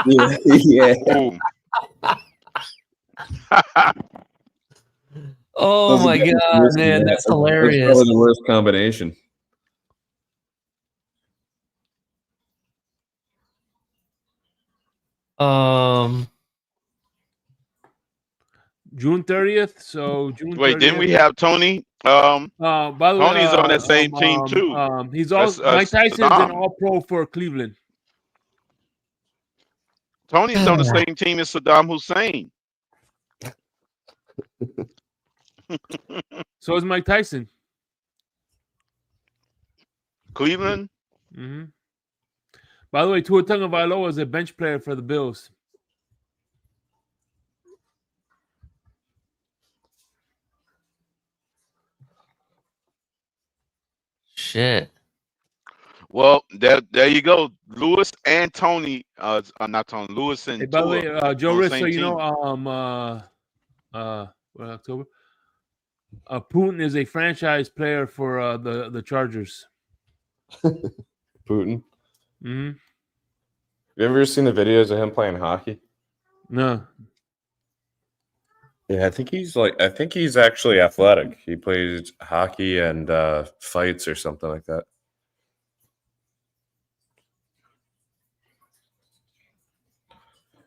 Yeah. Oh my god, man, that's hilarious. That's probably the worst combination. June 30th. So June. Wait, 30th. Didn't we have Tony? By the way, Tony's on that same team too. He's also Mike Tyson's an all-pro for Cleveland. Tony's on the same team as Saddam Hussein. So is Mike Tyson. Cleveland. Mm-hmm. By the way, Tua Tagovailoa is a bench player for the Bills. Shit. Well, there you go. Lewis and Tony, not Tony. Lewis and Hey, by the way, Joe on the Riss, same so you team. know, October. Putin is a franchise player for the Chargers. Putin. Mm-hmm. You ever seen the videos of him playing hockey? No. Yeah, I think he's actually athletic. He plays hockey and fights or something like that.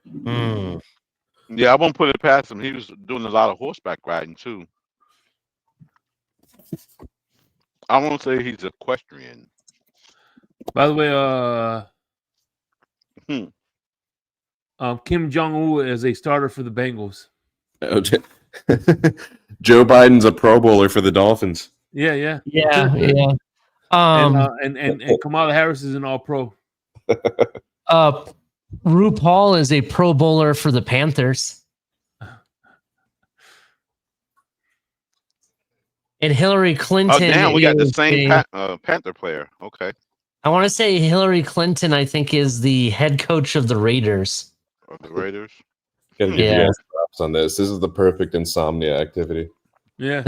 Mm. Yeah, I won't put it past him. He was doing a lot of horseback riding too. I won't say he's equestrian. By the way, Kim Jong-un is a starter for the Bengals. Oh, Joe Biden's a Pro Bowler for the Dolphins. Yeah. And Kamala Harris is an All-Pro. RuPaul is a Pro Bowler for the Panthers. And Hillary Clinton. Oh, damn, we got the same Panther player. Okay. I want to say Hillary Clinton, I think, is the head coach of the Raiders. Of the Raiders? Gotta give you guys props on this. This is the perfect insomnia activity. Yeah.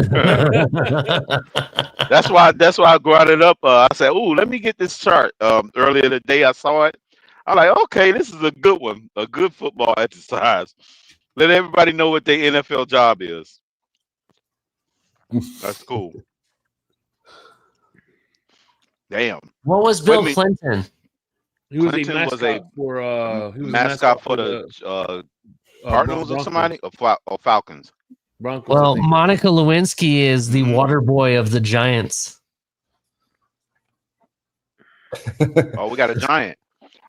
That's why I brought it up. I said, "Ooh, let me get this chart." Earlier today, I saw it. I'm like, "Okay, this is a good one, a good football exercise." Let everybody know what their NFL job is. That's cool. Damn. What was Bill Clinton? He was Clinton a mascot for the Cardinals or somebody or Falcons. Broncos. Well, Monica Lewinsky is the water boy of the Giants. Oh, we got a Giant.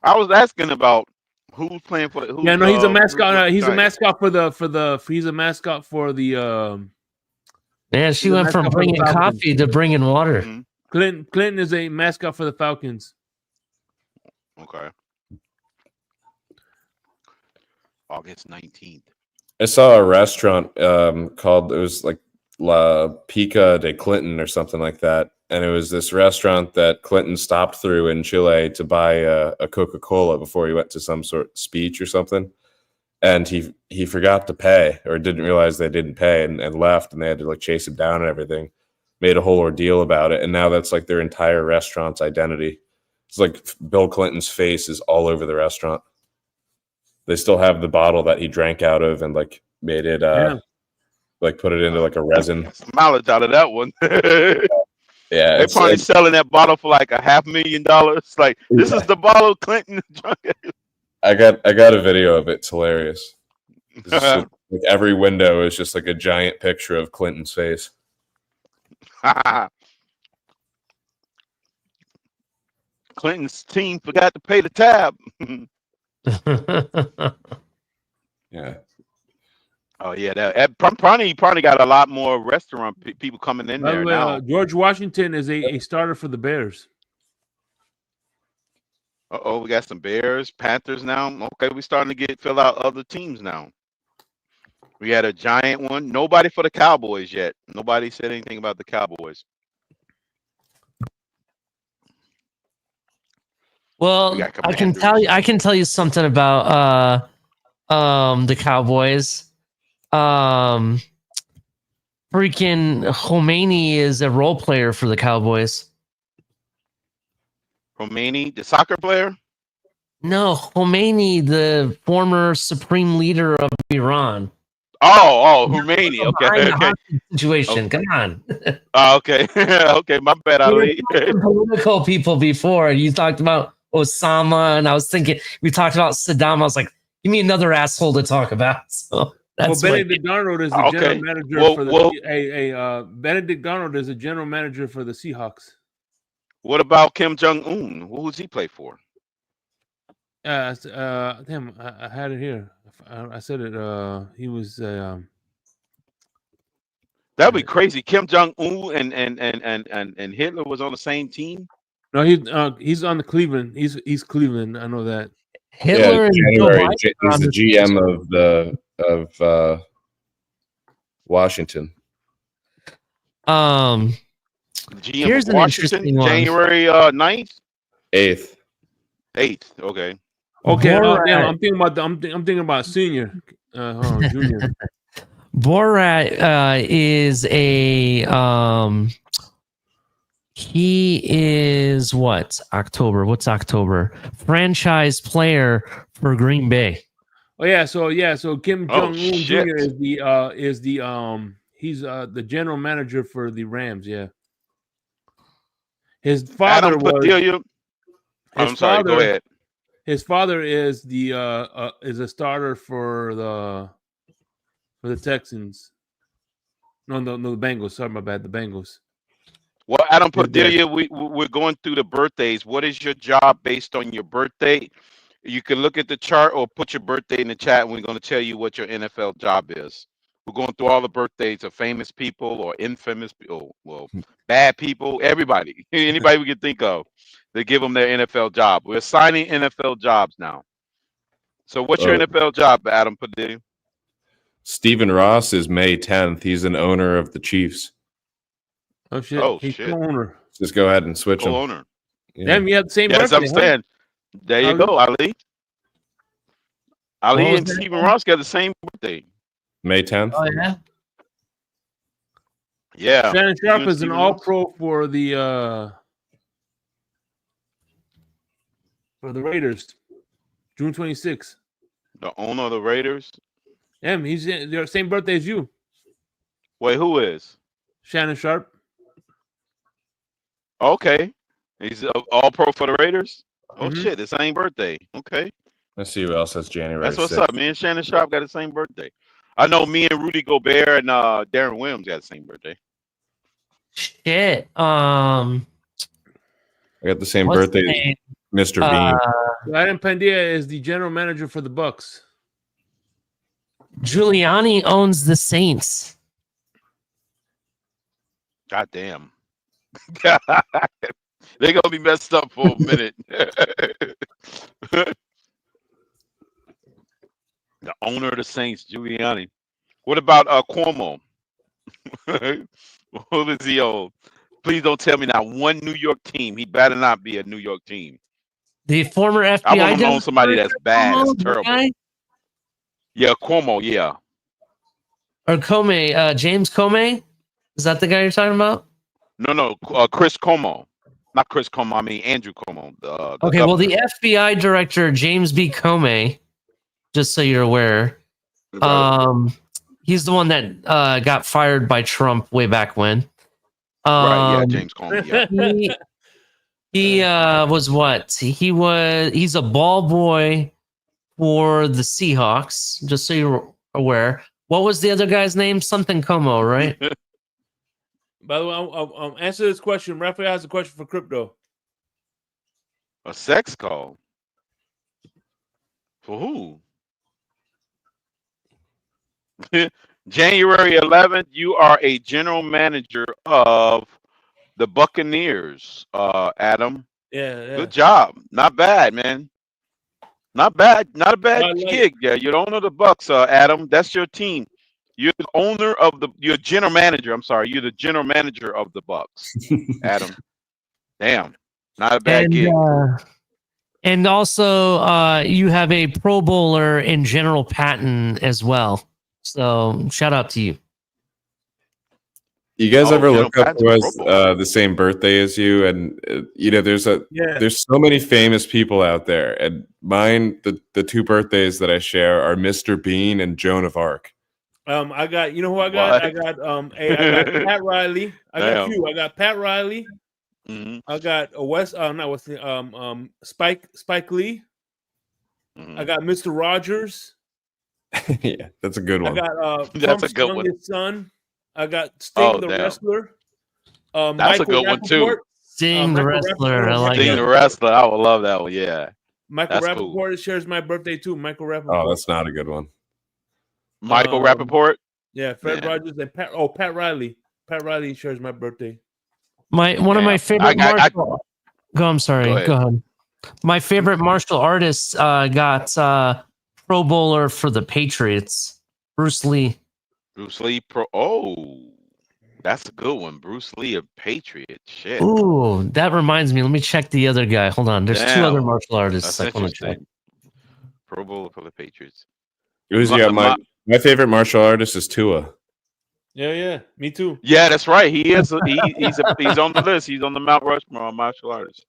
I was asking about who's playing for. Yeah, no, he's a mascot. He's a mascot for the. He's a mascot for the. Man, she went from bringing coffee to bringing water. Mm-hmm. Clinton is a mascot for the Falcons. Okay. August 19th. I saw a restaurant called, it was like La Pica de Clinton or something like that. And it was this restaurant that Clinton stopped through in Chile to buy a Coca-Cola before he went to some sort of speech or something. And he forgot to pay, or didn't realize they didn't pay, and left, and they had to like chase him down and everything. Made a whole ordeal about it. And now that's like their entire restaurant's identity. It's like Bill Clinton's face is all over the restaurant. They still have the bottle that he drank out of and like made it like put it into like a resin. Mileage out of that one. Yeah, they're probably selling that bottle for like $500,000. Like, this is the bottle Clinton drank. I got a video of it. It's hilarious. It's just, like every window is just like a giant picture of Clinton's face. Clinton's team forgot to pay the tab. Yeah. Oh yeah, that probably got a lot more restaurant people coming in there now. George Washington is a starter for the Bears. Uh-oh, we got some Bears, Panthers now. Okay, we're starting to fill out other teams now. We had a giant one. Nobody for the Cowboys yet. Nobody said anything about the Cowboys. Well, I can tell you something about the Cowboys. Freaking Khomeini is a role player for the Cowboys. Khomeini, the soccer player? No, Khomeini, the former supreme leader of Iran. Oh, Khomeini. Okay. Situation. Okay. Come on. Okay. Okay. My bad, Ali. Political people before. You talked about Osama, and I was thinking we talked about Saddam. I was like, give me another asshole to talk about. So that's Benedict Darnold is the general manager for the Benedict Darnold is a general manager for the Seahawks. What about Kim Jong-un? Who does he play for? Damn, I had it here. I said it. He was. That'd be crazy. Kim Jong-un and Hitler was on the same team. No, he's on the Cleveland. He's Cleveland. I know that. Hitler and Joe January. Biden are He's on the the GM of Washington. GM Here's of an Washington, interesting one. January 9th? 8th. 8th. Okay. Okay. Borat. I'm thinking about senior. Junior. Borat is a he is what? October. What's October? Franchise player for Green Bay. Oh yeah, so Kim Jong Un shit. Jr. is the he's the general manager for the Rams. Yeah, his father Adam Padilla. I'm sorry. Go ahead. His father is is a starter for the Texans. No, the Bengals. Sorry, my bad. The Bengals. Well, Adam Padilla, we're going through the birthdays. What is your job based on your birthday? You can look at the chart or put your birthday in the chat, and we're going to tell you what your NFL job is. We're going through all the birthdays of famous people or infamous people, well, bad people, everybody, anybody we can think of. They give them their NFL job. We're assigning NFL jobs now. So what's your NFL job, Adam Padilla? Stephen Ross is May 10th. He's an owner of the Chiefs. Oh shit! He's shit. co-owner. Just go ahead and switch him. Co-owner. Yeah. Damn, you have the same Yes, birthday. I'm saying. There you go, Ali. Ali and Stephen Ross got the same birthday. May 10th. Oh yeah. Yeah. Shannon Sharp is an All-Pro for the Raiders. June 26th. The owner of the Raiders. Yeah, he's the same birthday as you. Wait, who is? Shannon Sharp. Okay. He's all pro for the Raiders? Oh, shit. The same birthday. Okay. Let's see who else has January. That's what's 6th. up. Me and Shannon Sharp got the same birthday. I know me and Rudy Gobert and Darren Williams got the same birthday. Shit. I got the same birthday as Mr. Bean. Adam Padilla is the general manager for the Bucks. Giuliani owns the Saints. God damn. They're going to be messed up for a minute. The owner of the Saints, Giuliani. What about Cuomo? Who is he old? Please don't tell me now one New York team. He better not be a New York team. The former FBI. I want to know somebody that's bad. Cuomo, That's terrible. guy? Yeah, Cuomo, yeah. Or Comey, James Comey? Is that the guy you're talking about? No, Chris Cuomo. Not Chris Cuomo, I mean Andrew Cuomo. Okay, well, the FBI director, James B. Comey, just so you're aware, he's the one that got fired by Trump way back when. Right, yeah, James Comey, yeah. He was what? He's a ball boy for the Seahawks, just so you're aware. What was the other guy's name? Something Como, right? By the way, I'll answer this question. Raphael has a question for crypto. A sex call? For who? January 11th, you are a general manager of the Buccaneers, Adam. Yeah. Good job. Not bad, man. Not bad. Not a bad gig. Yeah, you're the owner of the Bucks, Adam. That's your team. You're the owner of you're general manager. I'm sorry. You're the general manager of the Bucks, Adam. Damn. Not a bad gig. And also, you have a Pro Bowler in General Patton as well. So shout out to you. You guys ever look up who has the same birthday as you? And there's so many famous people out there, and mine, the two birthdays that I share are Mr. Bean and Joan of Arc. I got, you know who I got? What? I got Pat Riley. I got you. I got Pat Riley. Mm-hmm. I got Spike Lee. Mm-hmm. I got Mr. Rogers. Yeah, that's a good one. I got that's a good one. Son. I got Sting the wrestler. That's Michael a good Rappaport. one too. Sting the wrestler. I like Sting the wrestler. I would love that one. Yeah. Michael Rappaport shares my birthday too. Michael Rappaport. Oh, that's not a good one. Michael Rappaport. Yeah, Fred Rogers and Pat Riley. Pat Riley shares my birthday. One of my favorite I'm sorry. Go ahead. My favorite martial artist got Pro Bowler for the Patriots. Bruce Lee. Bruce Lee that's a good one. Bruce Lee, a Patriot. Shit. Ooh, that reminds me. Let me check the other guy. Hold on. There's two other martial artists. That's interesting. Pro Bowler for the Patriots. My favorite martial artist is Tua. Yeah, me too. Yeah, that's right. He is. He's on the list. He's on the Mount Rushmore martial artists.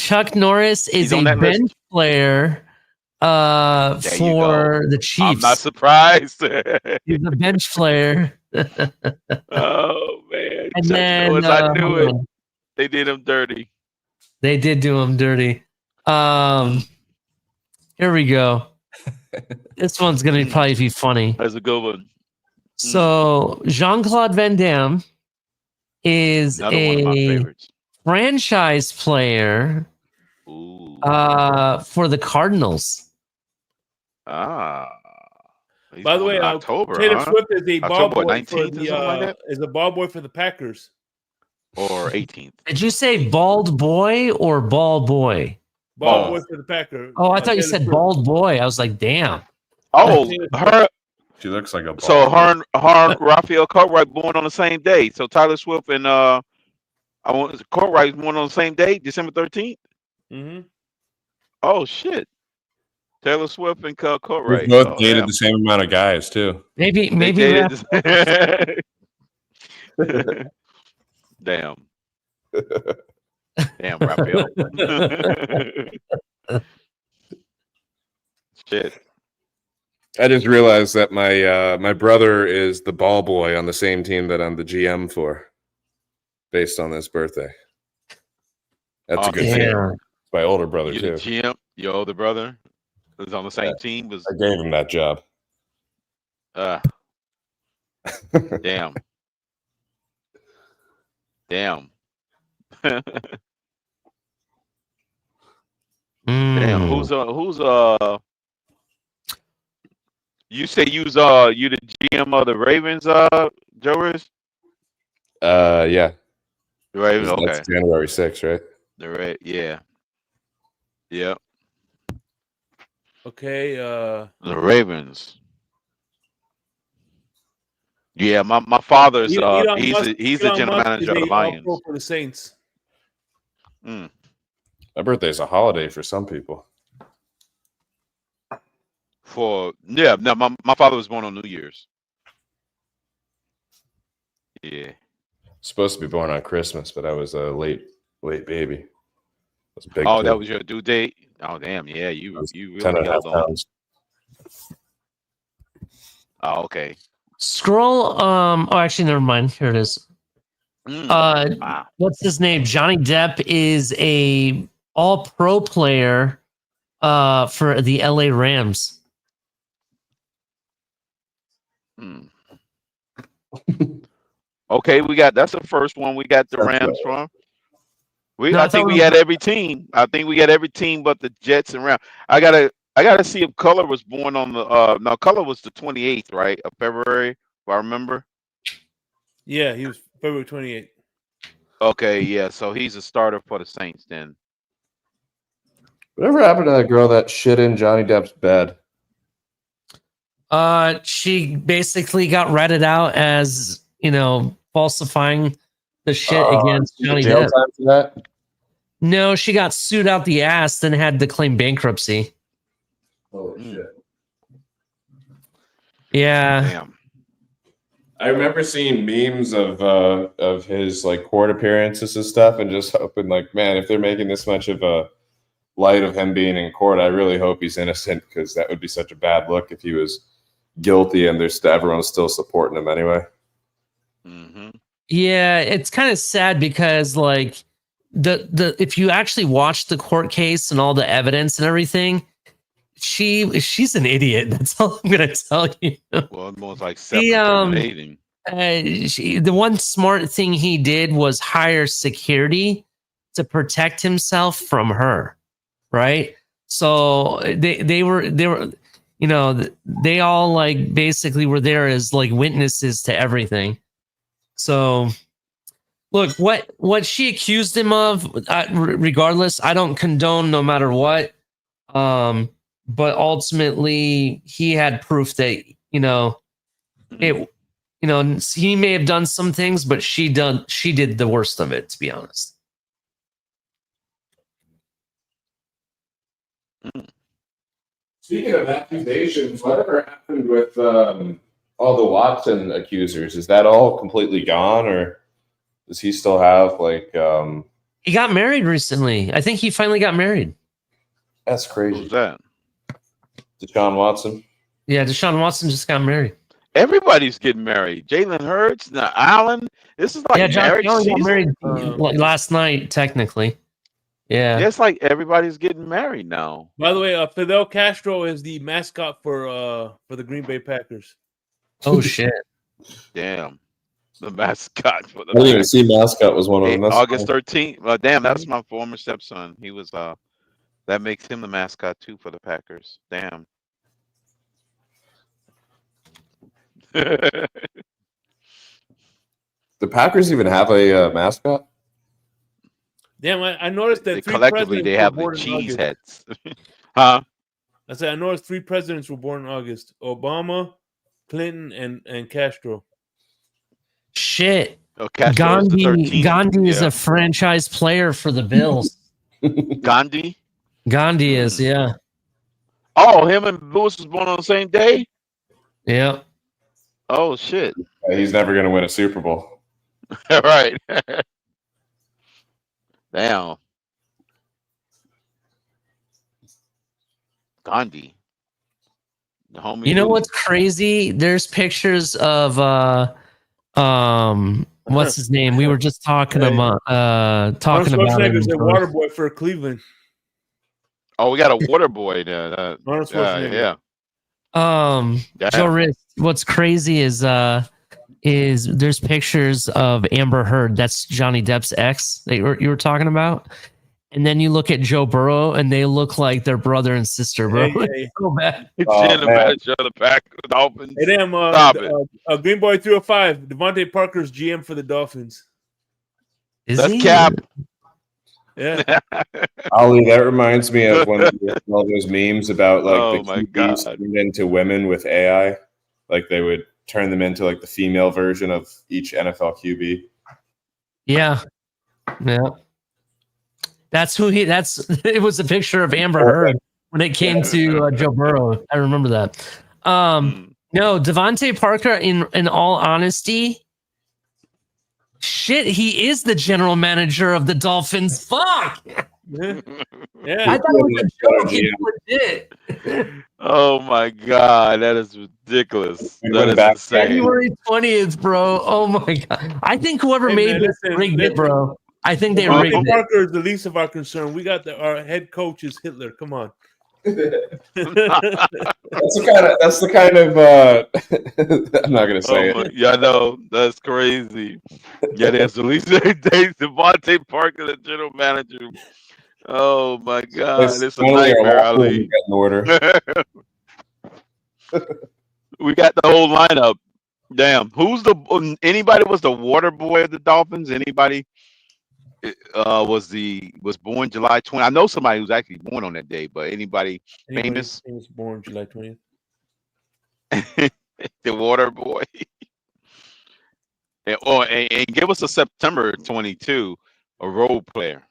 Chuck Norris is a bench player for the Chiefs. I'm not surprised. He's a bench player. Oh man! And then I knew it. They did him dirty. They did do him dirty. Here we go. This one's gonna probably be funny. That's a good one. So Jean-Claude Van Damme is a franchise player for the Cardinals. By the way, October, Taylor Swift is a ball boy for the Packers. Or 18th. Did you say bald boy or ball boy? Bald boy for the Packers. Oh, I thought you said bald boy. I was like, damn. Oh, her. She looks like a bald So her and Raphael Cartwright born on the same day. So Taylor Swift and Cartwright born on the same day, December 13th. Mm-hmm. Oh shit. Taylor Swift and Cartwright. We both dated the same amount of guys too. Maybe. Damn. Damn, Raphael. Shit. I just realized that my brother is the ball boy on the same team that I'm the GM for, based on this birthday. That's a good thing. It's my older brother too. The GM, your older brother, who's on the same team. I gave him that job. Damn. Damn. Damn. Who's you say you the GM of the Ravens, Joe Riz? Yeah. The Ravens, okay. That's January 6th, right? Yeah. Yep. Okay, the Ravens. Yeah, my father's he's the general manager of the Lions. For the Saints. My birthday's a holiday for some people. My father was born on New Year's. Yeah. Supposed to be born on Christmas, but I was a late baby. That was your due date. Oh damn, yeah, you really held on. Oh, okay. Scroll. Actually, never mind. Here it is. What's his name? Johnny Depp is a All-Pro player for the LA Rams. Okay, that's the first one we got the Rams from. I think we got every team. I think we got every team but the Jets and Rams. I gotta see if Color was born on the no, Color was the 28th, right, of February, if I remember. Yeah, he was February 28th. Okay, yeah, so he's a starter for the Saints then. Whatever happened to that girl that shit in Johnny Depp's bed? She basically got ratted out as, falsifying the shit against Johnny Depp. Time for that? No, she got sued out the ass, then had to claim bankruptcy. Holy shit. Yeah. Damn. I remember seeing memes of his court appearances and stuff, and just hoping man, if they're making this much of a light of him being in court, I really hope he's innocent, because that would be such a bad look if he was guilty and everyone's still supporting him anyway. Mm-hmm. Yeah, it's kind of sad because the if you actually watch the court case and all the evidence and everything, she's an idiot. That's all I'm gonna tell you. Well, almost like self-incriminating. The one smart thing he did was hire security to protect himself from her, right? So they were they all basically were there as witnesses to everything. So Look, what she accused him of, regardless, I don't condone no matter what. But ultimately, he had proof that it. He may have done some things, but she did the worst of it. To be honest. Speaking of accusations, whatever happened with all the Watson accusers? Is that all completely gone, or does he still have like? He got married recently. I think he finally got married. That's crazy. Who's that? Deshaun Watson. Yeah, Deshaun Watson just got married. Everybody's getting married. Jalen Hurts, now Allen. This is like marriage Josh Allen got season. married last night, technically. Yeah. It's like everybody's getting married now. By the way, Fidel Castro is the mascot for the Green Bay Packers. Oh shit! Damn, the mascot for the. I didn't even see mascot was one of them. That's August cool. 13th. Well, damn, that's my former stepson. He was that makes him the mascot too for the Packers. Damn. The Packers even have a mascot? Damn, I noticed that collectively they have the cheese heads. Huh? I said I noticed 3 presidents were born in August: Obama, Clinton, and Castro. Shit. Oh, Castro's the 13th. Gandhi is a franchise player for the Bills. Gandhi? Gandhi is, yeah. Oh, him and Lewis was born on the same day? Yeah. Oh, shit. He's never going to win a Super Bowl. Right. Damn. Gandhi. The homie. You know what's crazy? There's pictures of what's his name? We were just talking about Arnold Schwarzenegger's a water boy for Cleveland. Oh, we got a water boy there. Arnold Schwarzenegger. Joe Rist, what's crazy is there's pictures of Amber Heard. That's Johnny Depp's ex that you were talking about. And then you look at Joe Burrow, and they look like their brother and sister, bro. Hey. So bad. The Dolphins. Hey, damn, Stop it. Green Boy 305, Devontae Parker's GM for the Dolphins. That's Cap. Yeah. Ollie, that reminds me of one of all those memes about like my the QBs turned into women with AI. Like they would turn them into like the female version of each NFL QB. Yeah. Yeah. It was a picture of Amber Heard when it came to Joe Burrow. I remember that. No, Devontae Parker, in all honesty, shit, he is the general manager of the Dolphins. Fuck. Yeah. I thought it was a joke. He legit. Oh my god, that is ridiculous. That is insane. January 20th, bro. Oh my god. I think whoever made this rigged it, bro. I think they rigged it. Parker is the least of our concern. We got our head coach is Hitler. Come on. That's the kind of I'm not gonna say it. Yeah, I know. That's crazy. Yeah, there's at least 8 days. Devontae Parker, the general manager. Oh my god, it's a nightmare, Ali. In order. We got the whole lineup. Damn. Anybody was the water boy of the Dolphins? Anybody was born July 20th? I know somebody who's actually born on that day, but anybody famous? Was born July 20th. The water boy. and give us a September 22, a role player.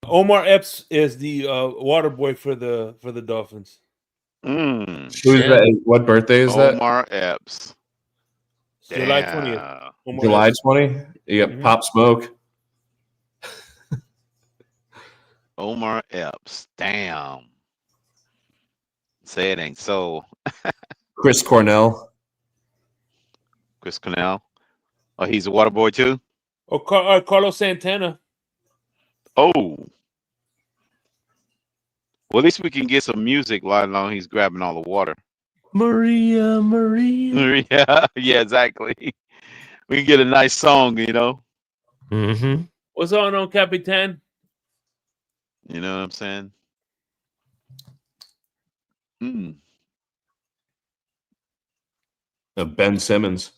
Omar Epps is the water boy for the Dolphins. Who's that? What birthday is that? Omar Epps. July 20th. July 20? You got Pop Smoke. Omar Epps. Damn. Say it ain't so. Chris Cornell. Chris Cornell. Oh, he's a water boy too? Oh, Carlos Santana. Oh. Well, at least we can get some music while long he's grabbing all the water. Maria. Yeah, exactly. We can get a nice song, Mm-hmm. What's on, Capitan? You know what I'm saying? Ben Simmons.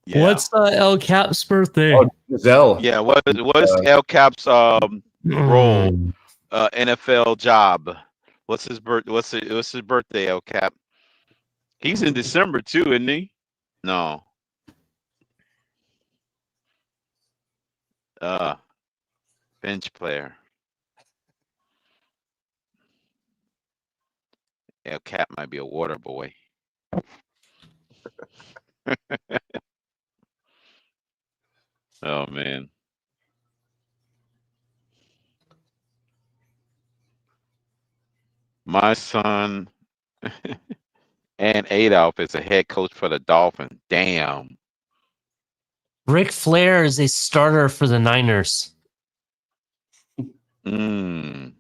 Yeah. What's El Cap's birthday? Oh, Giselle. Yeah. What is El Cap's role? NFL job. What's his birthday? El Cap. He's in December too, isn't he? No. Bench player. El Cap might be a water boy. Oh man. My son and Adolf is a head coach for the Dolphins. Damn. Ric Flair is a starter for the Niners. Damn.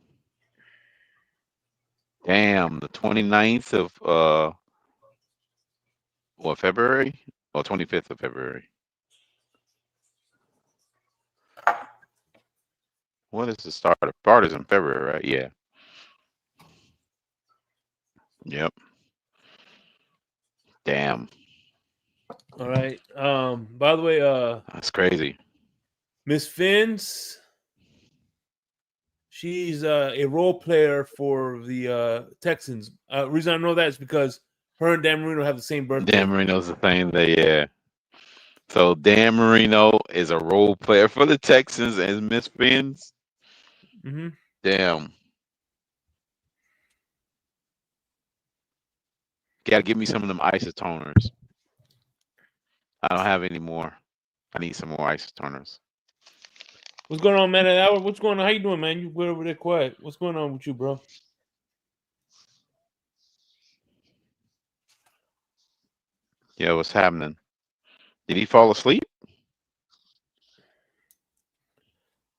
The 29th of February? Or 25th of February. What is the start? The start is in February, right? Yeah. Yep. Damn. All right. By the way, that's crazy. Miss Finns, she's a role player for the Texans. Reason I know that is because her and Dan Marino have the same birthday. Dan Marino's the same day, yeah. So Dan Marino is a role player for the Texans and Miss Finns. Mm-hmm. Damn. Gotta give me some of them isotoners. I don't have any more. I need some more isotoners. What's going on, man? Howard, what's going on? How you doing, man? You went over there quiet. What's going on with you, bro? Yeah, what's happening? Did he fall asleep?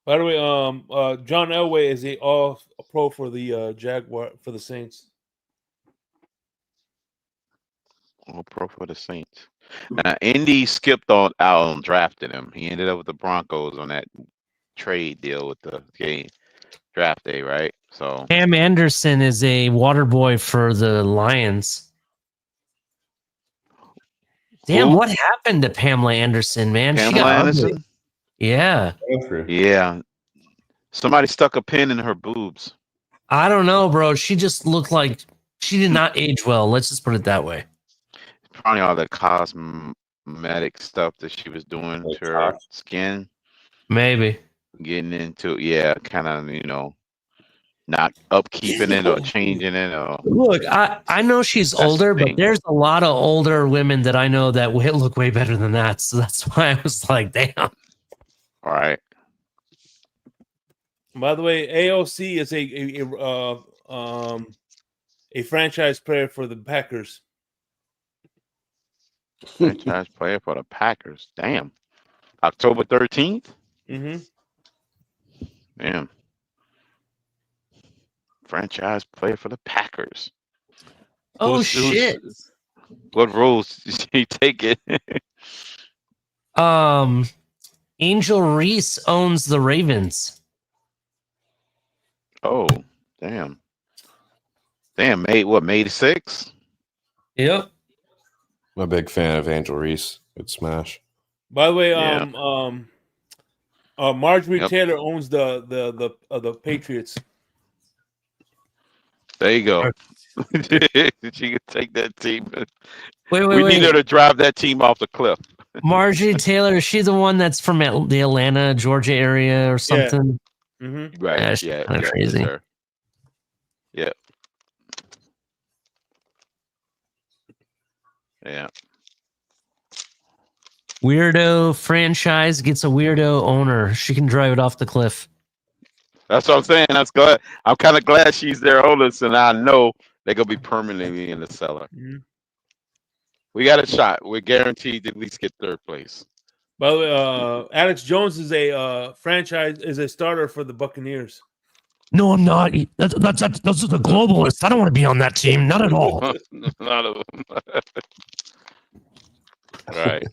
By the way, John Elway is a pro for the Jaguar for the Saints. All pro for the Saints. Indy skipped out and drafted him. He ended up with the Broncos on that trade deal with the draft day, right? So Pam Anderson is a water boy for the Lions. Damn, who? what happened to Pamela Anderson, man? Pamela she got Anderson? ugly. Yeah. Yeah. Somebody stuck a pin in her boobs. I don't know, bro. She just looked like she did not age well. Let's just put it that way. Probably all the cosmetic stuff that she was doing to her skin. Maybe. Getting into, kind of, not upkeeping it or changing it. Or Look, I know she's older, but there's a lot of older women that I know that look way better than that. So that's why I was like, damn. All right. By the way, AOC is a franchise player for the Packers. Franchise player for the Packers. Damn. October 13th? Mm-hmm. Damn. Franchise player for the Packers. Oh, shit. What roles did he take it? Angel Reese owns the Ravens. Oh, damn. Damn, May the 6th? Yep. I'm a big fan of Angel Reese. Good smash. By the way, Marjorie Taylor owns the Patriots. There you go. She could take that team. Wait. We need her to drive that team off the cliff. Marjorie Taylor, is she the one that's from the Atlanta, Georgia area or something? Yeah. Mm-hmm. Right. Yeah, kind of crazy. Yeah. Yeah. Weirdo franchise gets a weirdo owner. She can drive it off the cliff. That's what I'm saying. That's good. I'm kind of glad she's their oldest, and I know they're gonna be permanently in the cellar. Mm-hmm. We got a shot. We're guaranteed to at least get third place. By the way, Alex Jones is a starter for the Buccaneers. No, I'm not. Those are the globalists. I don't want to be on that team. Not at all. None of them. Right.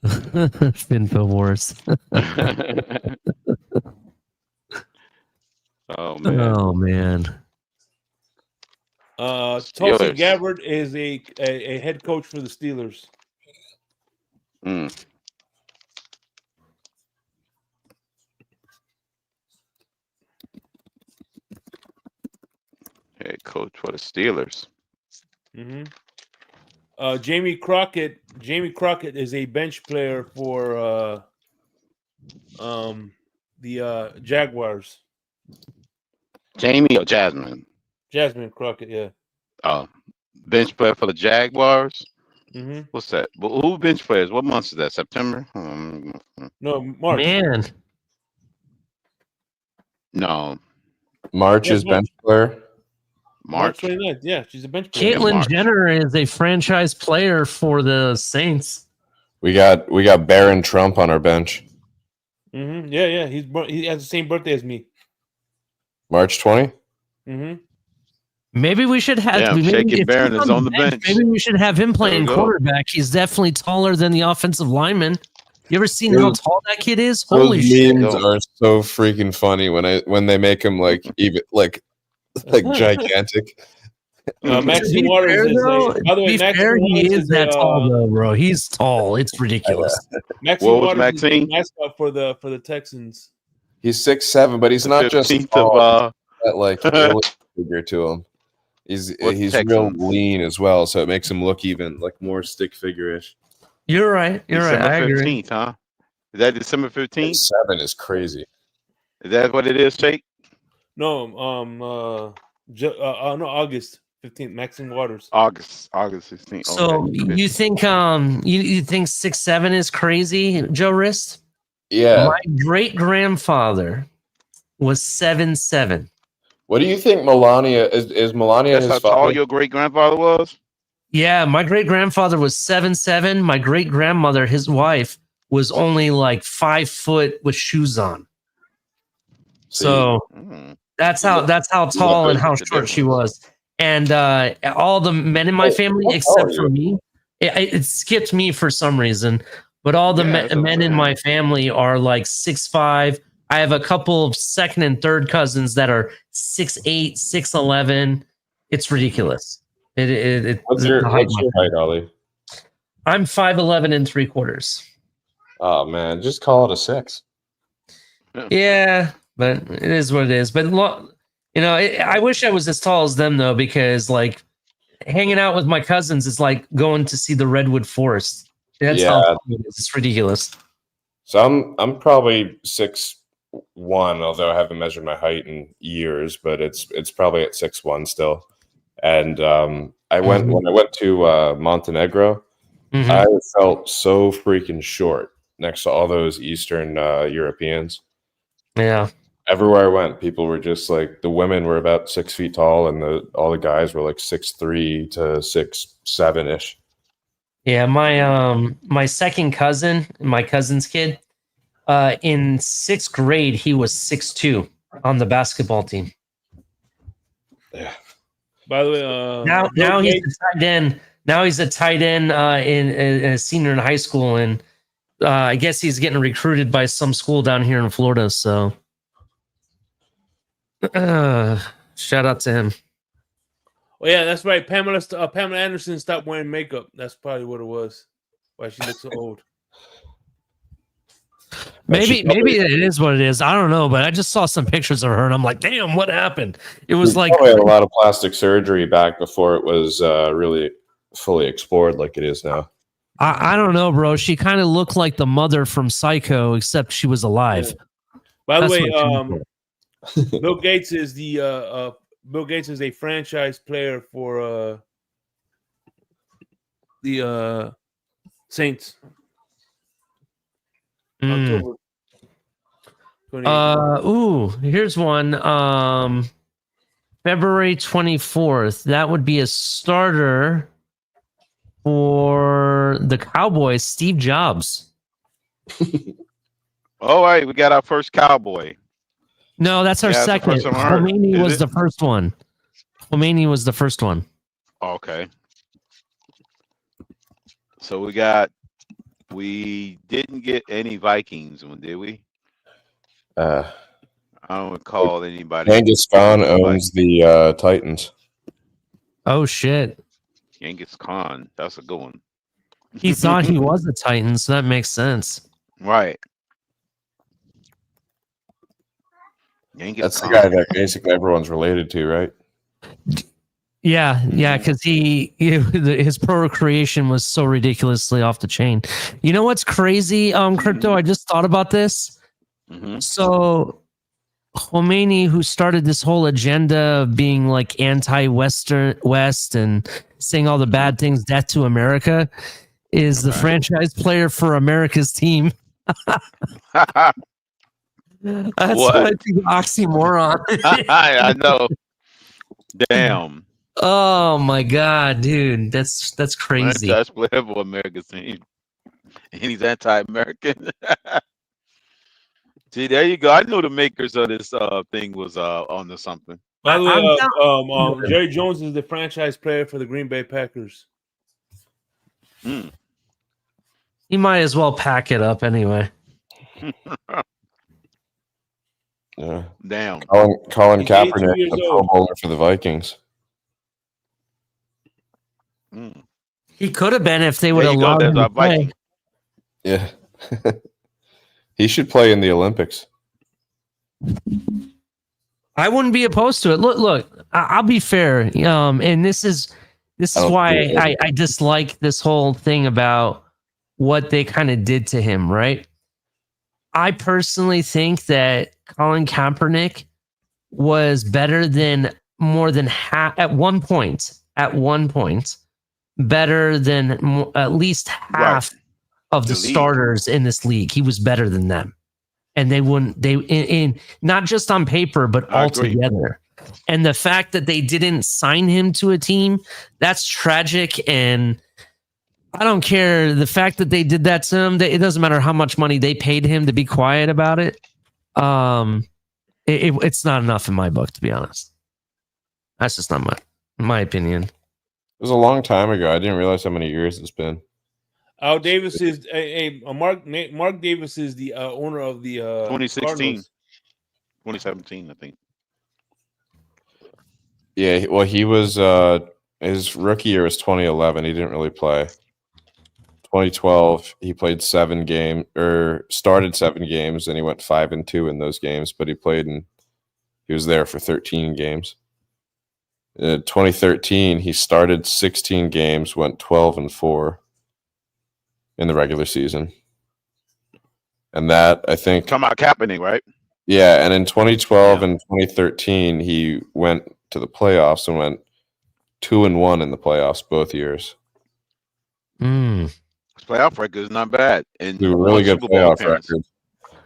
Infowars. Oh man. Oh man. Tulsi Gabbard is a head coach for the Steelers. Mm. Head coach for the Steelers. Mm-hmm. Jamie Crockett. Jamie Crockett is a bench player for the Jaguars. Jamie or Jasmine? Jasmine Crockett, yeah. Bench player for the Jaguars. Mm-hmm. What's that? Who bench players? What month is that? September? No, March. Man, No, March Yeah, is bench player. March March. 29th. Yeah, she's a bench player. Caitlyn March. Jenner is a franchise player for the Saints. We got Barron Trump on our bench. Mm-hmm. Yeah. He has the same birthday as me. March 20. Mm-hmm. Maybe we should have. Damn, maybe Shaky if Barron he's is on the bench. Maybe we should have him playing go. quarterback. He's definitely taller than the offensive lineman. You ever seen how tall that kid is? Those Holy shit! memes are so freaking funny when they make him like even like gigantic. Maxine Waters is by the way, fair, he is that tall though, bro. He's tall. It's ridiculous. Maxine What was Waters Maxine? is the mascot for the Texans. He's 6'7", but he's not just 15th tall, of that like alien figure to him. He's real Texans? lean as well, so it makes him look even like more stick figure-ish. You're right. You're right. I December agree. 15th, huh? Is that December 15th? 7 is crazy. Is that what it is, Shake? No, no, August 15th. Maxine Waters. August 16th. So Okay. you think you think 6'7" is crazy, Joe Rist? Yeah. My great grandfather was 7'7". What do you think Melania is Melania That's his how father? tall your great grandfather was? Yeah, my great grandfather was 7'7". My great grandmother, his wife, was only like 5 foot with shoes on. So that's how tall and how short she was. And all the men in my family, except for me, it skipped me for some reason. But all the men in my family are like 6'5". I have a couple of second and third cousins that are 6'8", 6'11". It's ridiculous. What's your height, Ollie? I'm 5'11" and 3/4. Oh man, just call it a 6. Yeah, but it is what it is. But I wish I was as tall as them though, because like hanging out with my cousins is like going to see the redwood forest. That's how tall it is. It's ridiculous. So I'm probably 6'1", although I haven't measured my height in years, but it's probably at 6'1" still. And when I went to Montenegro, I felt so freaking short next to all those Eastern Europeans. Yeah. Everywhere I went, people were just like, the women were about 6 feet tall, and all the guys were like 6'3" to 6'7" Yeah, my second cousin, my cousin's kid, in 6th grade, he was 6'2" on the basketball team. Yeah. By the way, now he's a tight end. Now he's a tight end in a senior in high school, and I guess he's getting recruited by some school down here in Florida. So, shout out to him. Oh yeah, that's right. Pamela Anderson stopped wearing makeup. That's probably what it was. Why she looks so old. Maybe it is what it is. I don't know, but I just saw some pictures of her, and I'm like, damn, what happened? It was like probably had a lot of plastic surgery back before it was really fully explored like it is now. I don't know, bro. She kind of looked like the mother from Psycho, except she was alive. Yeah. By the way, Bill Gates is a franchise player for the Saints. October 28th. Here's one. February 24th. That would be a starter for the Cowboys, Steve Jobs. All right, we got our first Cowboy. No, that's our second. Khomeini was the first one. Khomeini was the first one. Okay. So we didn't get any Vikings one, did we? I don't recall anybody. Genghis Khan owns the Titans. Oh shit. Genghis Khan. That's a good one. He thought he was a Titan, so that makes sense. Right. That's the guy that basically everyone's related to, right? Yeah, because his procreation was so ridiculously off the chain. You know what's crazy, Crypto? I just thought about this. So Khomeini, who started this whole agenda of being like anti-Western West and saying all the bad things, death to America, is the franchise player for America's team. That's what oxymoron. I know. Damn. Oh my god, dude, that's crazy. Franchise player for America's team, and he's anti-American. See, there you go. I knew the makers of this thing was onto something. By the way, Jerry Jones is the franchise player for the Green Bay Packers. He might as well pack it up anyway. Yeah. Damn. Colin Kaepernick, the Pro Bowler for the Vikings. He could have been if they would have allowed him to play. Yeah. He should play in the Olympics. I wouldn't be opposed to it. Look, I'll be fair. And this is why I dislike this whole thing about what they kind of did to him, right? I personally think that Colin Kaepernick was better than more than half at one point, better than at least half of the starters in this league. He was better than them. And they in not just on paper, but altogether. And the fact that they didn't sign him to a team, that's tragic. And I don't care. The fact that they did that to him, it doesn't matter how much money they paid him to be quiet about it. It's not enough in my book, to be honest. That's just not my opinion. It was a long time ago. I didn't realize how many years it's been. Al Davis is Mark Davis is the owner of the 2016, Cardinals. 2017, I think. Yeah, well, he was his rookie year was 2011. He didn't really play. 2012, he played started 7 games, and he went 5-2 in those games. But he was there for 13 games. In 2013, he started 16 games, went 12-4 in the regular season. And that, I think... Talking about Kaepernick, right? Yeah, and in 2012 and 2013, he went to the playoffs and went 2-1 in the playoffs both years. His playoff record is not bad. And really good playoff record.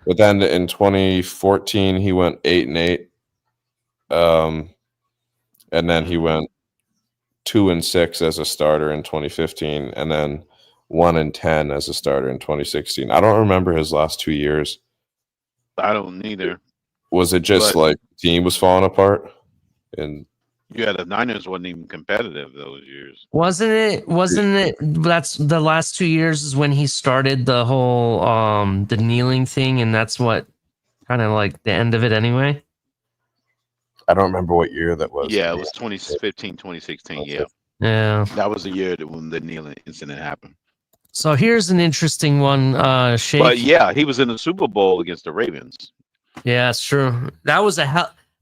But then in 2014, he went 8-8. And then he went 2-6 as a starter in 2015, and then 1-10 as a starter in 2016. I don't remember his last 2 years. I don't either. Was it just like the team was falling apart? And the Niners wasn't even competitive those years. Wasn't it? That's the last 2 years is when he started the whole the kneeling thing, and that's what kind of like the end of it anyway. I don't remember what year that was. Yeah, it was 2015, 2016. Yeah. That was the year when the kneeling incident happened. So here's an interesting one, Shake. But yeah, he was in the Super Bowl against the Ravens. Yeah, it's true. That was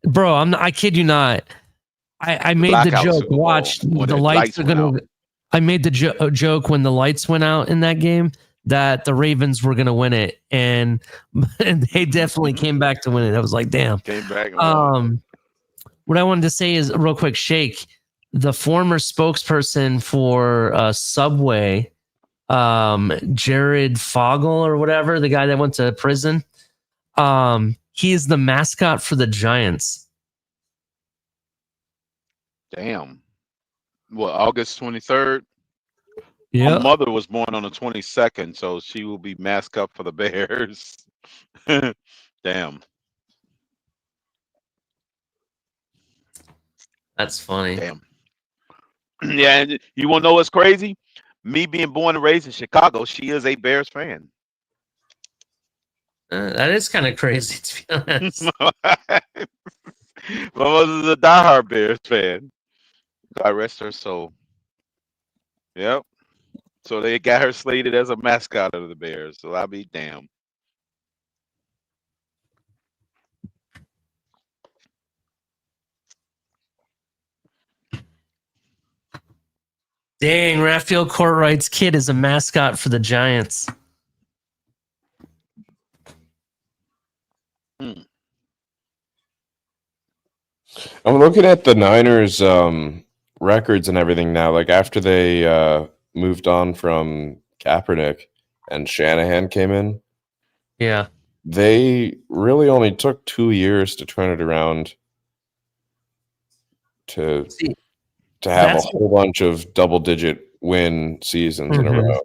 bro. I kid you not. I made the joke. Watch the lights are gonna. I made the joke when the lights went out in that game that the Ravens were gonna win it, and they definitely came back to win it. I was like, damn. Came back. What I wanted to say is real quick, Shake, the former spokesperson for Subway, Jared Fogle or whatever, the guy that went to prison, he is the mascot for the Giants. Damn. What, August 23rd? Yeah. My mother was born on the 22nd, so she will be mascot for the Bears. Damn. That's funny. Damn. Yeah, and you want to know what's crazy? Me being born and raised in Chicago, she is a Bears fan. That is kind of crazy, to be honest. My mother's a diehard Bears fan. God rest her soul. Yep. So they got her slated as a mascot of the Bears. So I'll be damned. Dang, Raphael Courtwright's kid is a mascot for the Giants. I'm looking at the Niners records and everything now. Like after they moved on from Kaepernick and Shanahan came in, yeah, they really only took 2 years to turn it around to have a whole bunch of double-digit win seasons in a row.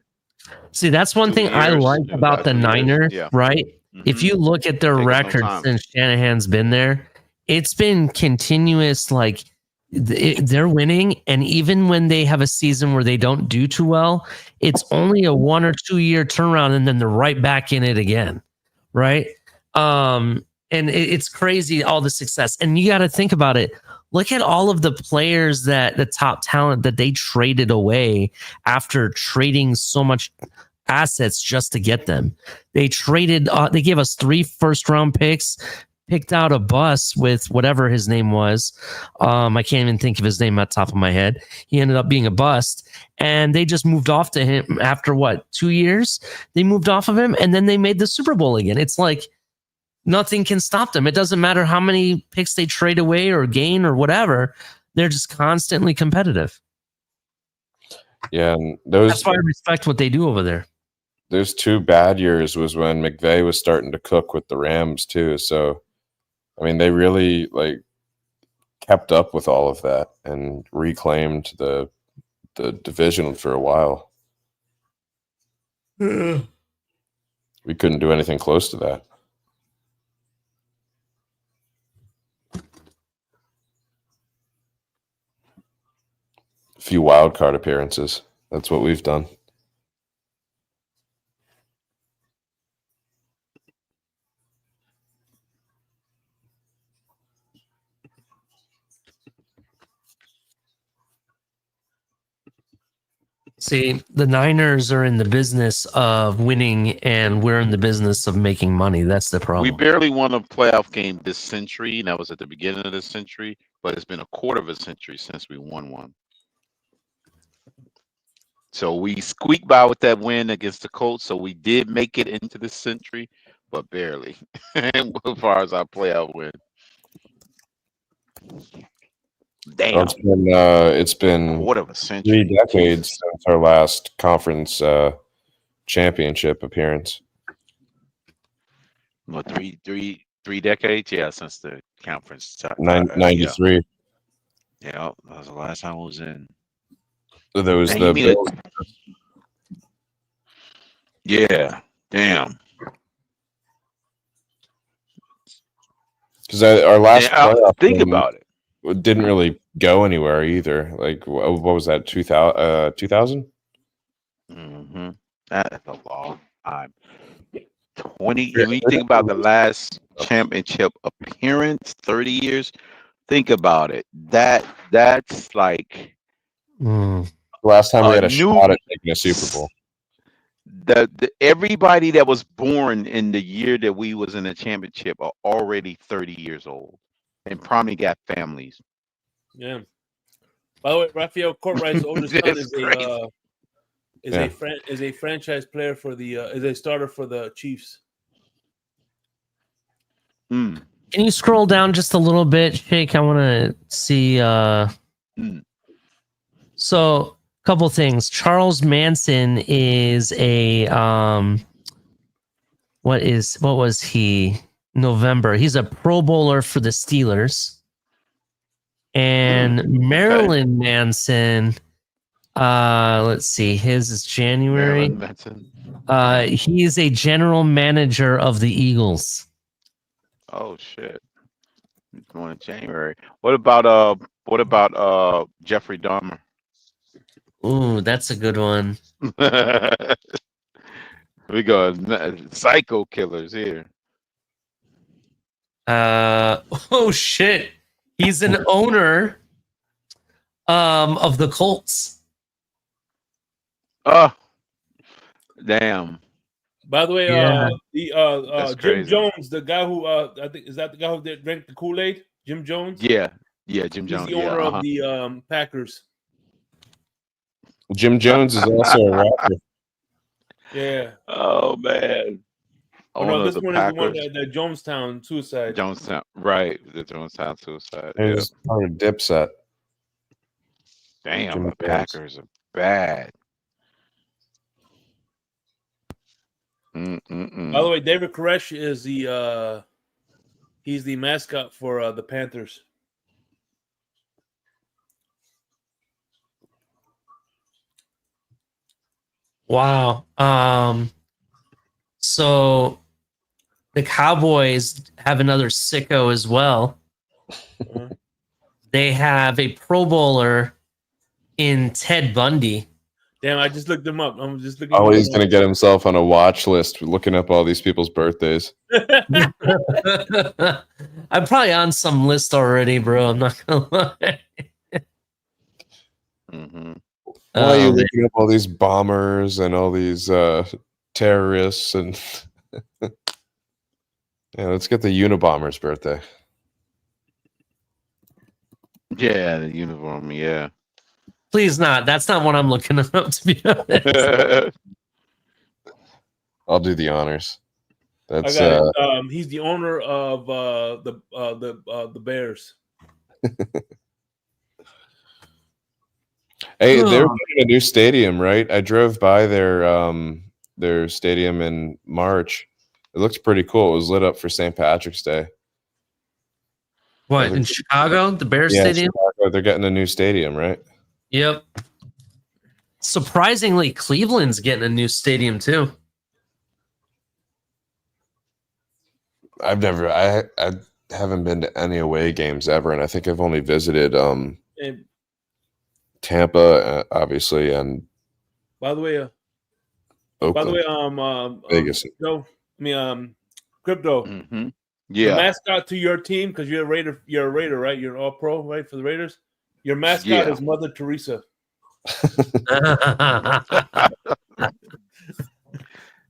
See, that's one thing I like about the Niners, right? Mm-hmm. If you look at their record since Shanahan's been there, it's been continuous. Like they're winning, and even when they have a season where they don't do too well, it's only a 1 or 2 year turnaround, and then they're right back in it again, right? And it's crazy all the success, and you got to think about it. Look at all of the players that the top talent that they traded away after trading so much assets just to get them. They traded, they gave us 3 first-round picks, picked out a bus with whatever his name was. I can't even think of his name at the top of my head. He ended up being a bust, and they just moved off to him after 2 years? They moved off of him, and then they made the Super Bowl again. It's like, nothing can stop them. It doesn't matter how many picks they trade away or gain or whatever. They're just constantly competitive. Yeah, and that's why I respect what they do over there. Those 2 bad years was when McVay was starting to cook with the Rams too. So, I mean, they really kept up with all of that and reclaimed the division for a while. We couldn't do anything close to that. A few wild card appearances. That's what we've done. See, the Niners are in the business of winning, and we're in the business of making money. That's the problem. We barely won a playoff game this century, and that was at the beginning of the century, but it's been a quarter of a century since we won one. So we squeaked by with that win against the Colts, so we did make it into the century, but barely as far as our playoff win. Damn. It's been quarter of a century. 3 decades since our last conference championship appearance. Well, three decades? Yeah, since the conference. 93. Yeah, that was the last time I was in. There was Yeah, damn. Because our last playoff think about it. Didn't really go anywhere either. Like, what was that? 2000? Mm-hmm. That's a long time. 20. When you think about the last championship appearance, 30 years. Think about it. That's like last time we had a shot at taking a Super Bowl. Everybody that was born in the year that we was in the championship are already 30 years old and probably got families. Yeah. By the way, Raphael Courtwright's oldest son is a franchise player for the is a starter for the Chiefs. Can you scroll down just a little bit, Shake? I want to see. So, a couple things. Charles Manson is a what was he? November. He's a Pro Bowler for the Steelers. And Marilyn Manson, let's see, his is January. He is a general manager of the Eagles. Oh shit! He's going in January. What about Jeffrey Dahmer? Ooh, that's a good one. We got psycho killers here. Oh shit! He's an owner of the Colts. Damn. By the way, That's Jim crazy. Jones, the guy who I think is that the guy who drank the Kool-Aid? Jim Jones. Yeah, Jim He's Jones. the owner of the Packers. Jim Jones is also a rapper. Yeah. Oh man. Oh no, this one is the one that Jonestown suicide. Jonestown, right? The Jonestown suicide. It was part of Dipset. Damn, Jim the Jones. Packers are bad. By the way, David Koresh is he's the mascot for the Panthers. Wow. So the Cowboys have another sicko as well. They have a Pro Bowler in Ted Bundy. Damn, I just looked him up. I'm just looking. Oh, he's gonna get himself on a watch list, looking up all these people's birthdays. I'm probably on some list already, bro. I'm not gonna lie. Why are you looking up all these bombers and all these terrorists and yeah, let's get the Unabomber's birthday. Yeah, the uniform. Yeah. Please not. That's not what I'm looking up, to be honest. I'll do the honors. That's he's the owner of the Bears. Hey, they're building a new stadium, right? I drove by their stadium in March. It looks pretty cool. It was lit up for St. Patrick's Day. What, in Chicago? The Bears Stadium? Chicago, they're getting a new stadium, right? Yep. Surprisingly, Cleveland's getting a new stadium too. I haven't been to any away games ever, and I think I've only visited Tampa, obviously, and by the way, Oakland. Vegas. Crypto. Mm-hmm. Yeah. The mascot to your team, because you're a Raider. You're a Raider, right? You're an All-Pro, right, for the Raiders. Your mascot is Mother Teresa.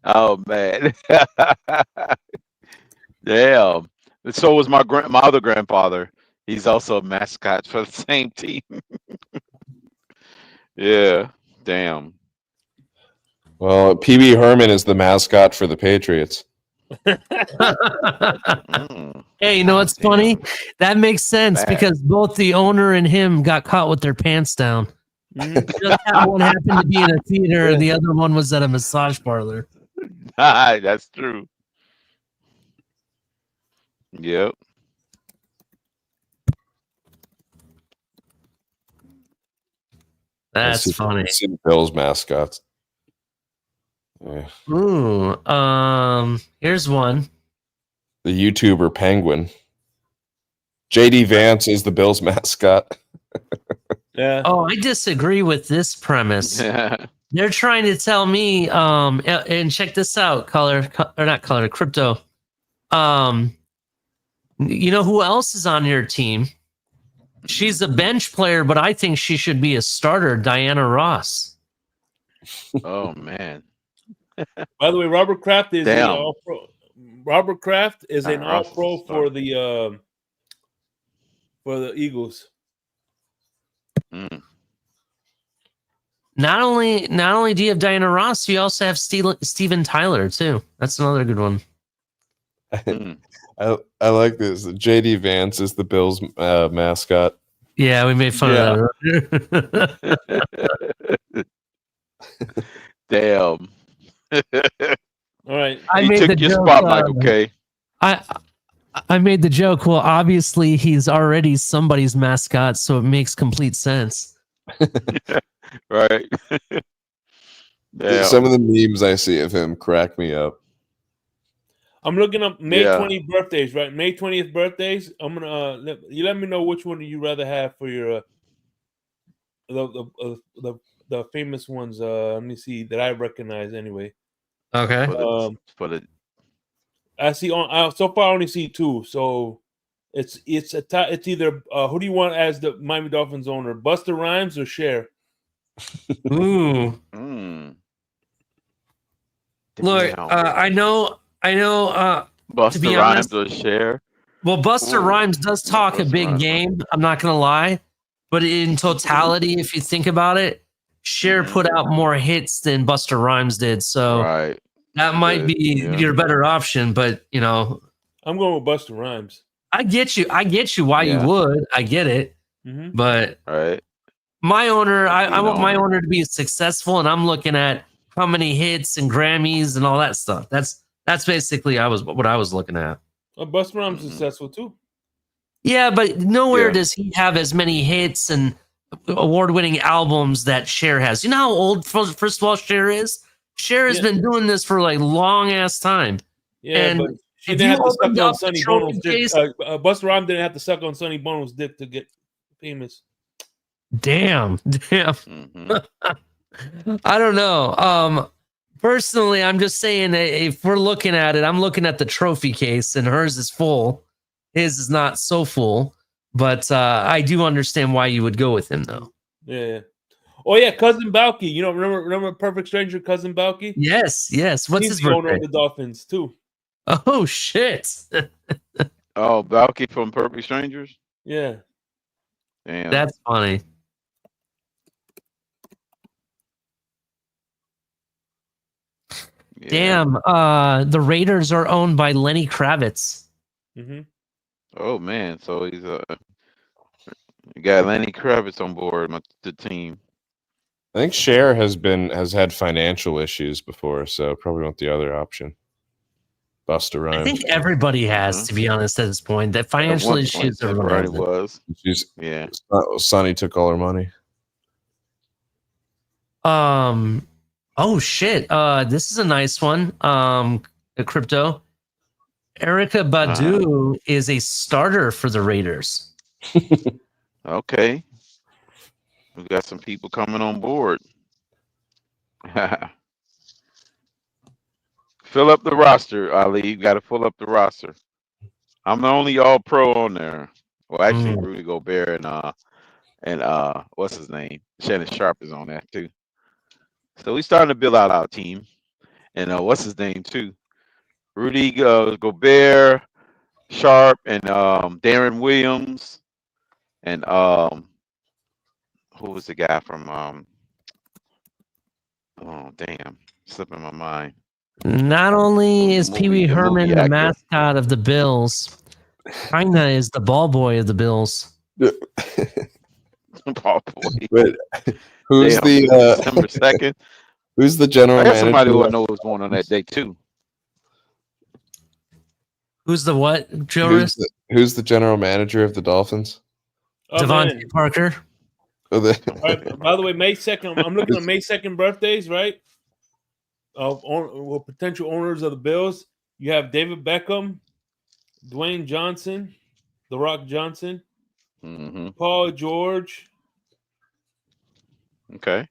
Oh man. Damn. So was my other grandfather. He's also a mascot for the same team. Yeah. Damn. Well, PB Herman is the mascot for the Patriots. Hey, you know what's funny? That makes sense because both the owner and him got caught with their pants down. Just one happened to be in a theater, and the other one was at a massage parlor. That's true. Yep. That's funny. See the Bills mascots. Yeah. Ooh, here's one. The YouTuber Penguin. JD Vance is the Bills mascot. Yeah. Oh, I disagree with this premise. They're trying to tell me, and check this out, crypto. You know who else is on your team? She's a bench player, but I think she should be a starter, Diana Ross. Oh man. By the way, Robert Kraft is an All-Pro. Robert Kraft is an All-Pro for the Eagles. Not only do you have Diana Ross, you also have Steven Tyler too. That's another good one. I like this. JD Vance is the Bills mascot. Yeah, we made fun of that. Damn. All right. You took your spot, Michael K. I made the joke. Well, obviously he's already somebody's mascot, so it makes complete sense. Right. Some of the memes I see of him crack me up. I'm looking up May 20th birthdays, right? May 20th birthdays. I'm gonna you let me know which one do you rather have for your the famous ones. Let me see that I recognize anyway. Okay. I see on so far I only see two. So it's either who do you want as the Miami Dolphins owner, Busta Rhymes or Cher? Ooh. Look, I know. Buster to be Rhymes honest, or Cher. well, Buster Rhymes does talk a Busta big Rhymes. game. I'm not gonna lie, but in totality, if you think about it, Cher put out more hits than Buster Rhymes did. So Right. that might be your better option. But I'm going with Buster Rhymes. I get you. Why you would. I get it. But right. My owner, I want my owner to be successful, and I'm looking at how many hits and Grammys and all that stuff. That's basically what I was looking at. Busta Rhymes is successful too. Yeah, but nowhere does he have as many hits and award-winning albums that Cher has. You know how old, first of all, Cher is? Cher has been doing this for like long ass time. Yeah, and but she didn't have to suck on Sonny Bono's dick. Busta Rhymes didn't have to suck on Sonny Bono's dick to get famous. Damn. I don't know. Personally, I'm just saying if we're looking at it, I'm looking at the trophy case, and hers is full. His is not so full, but I do understand why you would go with him, though. Yeah. Oh yeah, Cousin Balky. You know, remember Perfect Stranger, Cousin Balky? Yes. What's He's his the owner birthday? of the Dolphins too. Oh shit! Oh, Balky from Perfect Strangers. Yeah. Damn. That's funny. Yeah. Damn. The Raiders are owned by Lenny Kravitz. Oh man, so he's you got Lenny Kravitz on board the team. I think Cher has had financial issues before, so probably want the other option. Busta Rhymes. I think everybody has, to be honest, at this point. That financial issues everyone was. Sonny took all her money. Oh shit. This is a nice one. Crypto. Erykah Badu is a starter for the Raiders. Okay. We got some people coming on board. Fill up the roster, Ali. You got to fill up the roster. I'm the only all pro on there. Well, actually, Rudy Gobert and what's his name? Shannon Sharp is on that too. So we starting to build out our team. And what's his name too? Rudy Gobert, Sharp, and Darren Williams, and who was the guy from oh damn, slipping my mind. Not only is Pee Wee Herman the mascot of the Bills, China is the ball boy of the Bills. Ball boy. But who's December 2nd? Who's the general manager? Somebody who I know was born on that day too. Who's the what, who's the general manager of the Dolphins? Devontae Parker. Right, by the way, May 2nd, I'm looking at May 2nd birthdays, right? Of potential owners of the Bills. You have David Beckham, Dwayne Johnson, The Rock Johnson, Paul George. Okay.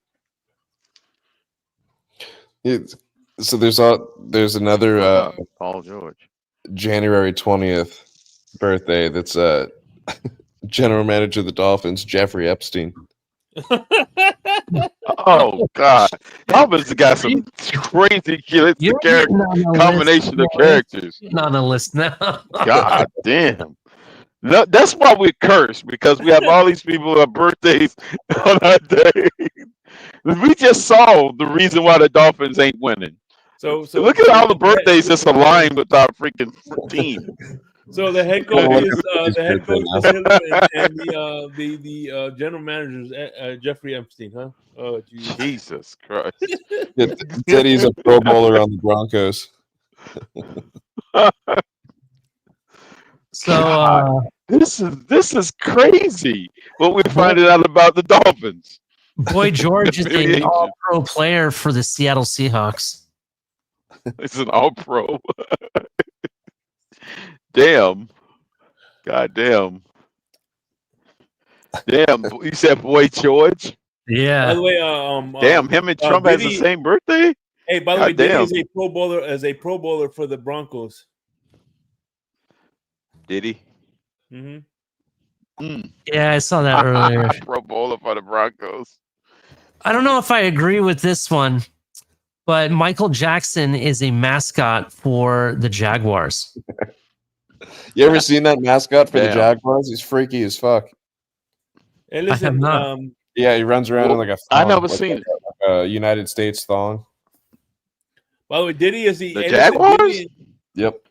So there's another Paul George. January 20th birthday that's general manager of the Dolphins, Jeffrey Epstein. Oh God, Dolphins got some crazy combination of characters. Not on the list now. God damn. No, that's why we're cursed, because we have all these people who have birthdays on our day. We just saw the reason why the Dolphins ain't winning. So look at all the birthdays that's aligned with our freaking team. So the head coach is Hillary, and the general manager is Jeffrey Epstein, huh? Oh, Jesus Christ! Said he's a Pro Bowler on the Broncos. So this is crazy. What we're finding out about the Dolphins. Boy George is an all-pro player for the Seattle Seahawks. It's an all-pro. Damn. God damn. Damn. You said Boy George? Yeah. By the way, damn, him and Trump has the same birthday? Hey, by the way, Diddy is a pro bowler for the Broncos. Did he? Yeah, I saw that earlier. Pro bowler for the Broncos. I don't know if I agree with this one, but Michael Jackson is a mascot for the Jaguars. You ever seen that mascot for the Jaguars? He's freaky as fuck. Hey, listen. Yeah, he runs around in like a thong, I never seen it. Like a United States thong. By the way, Diddy is the Jaguars. Diddy, Yep.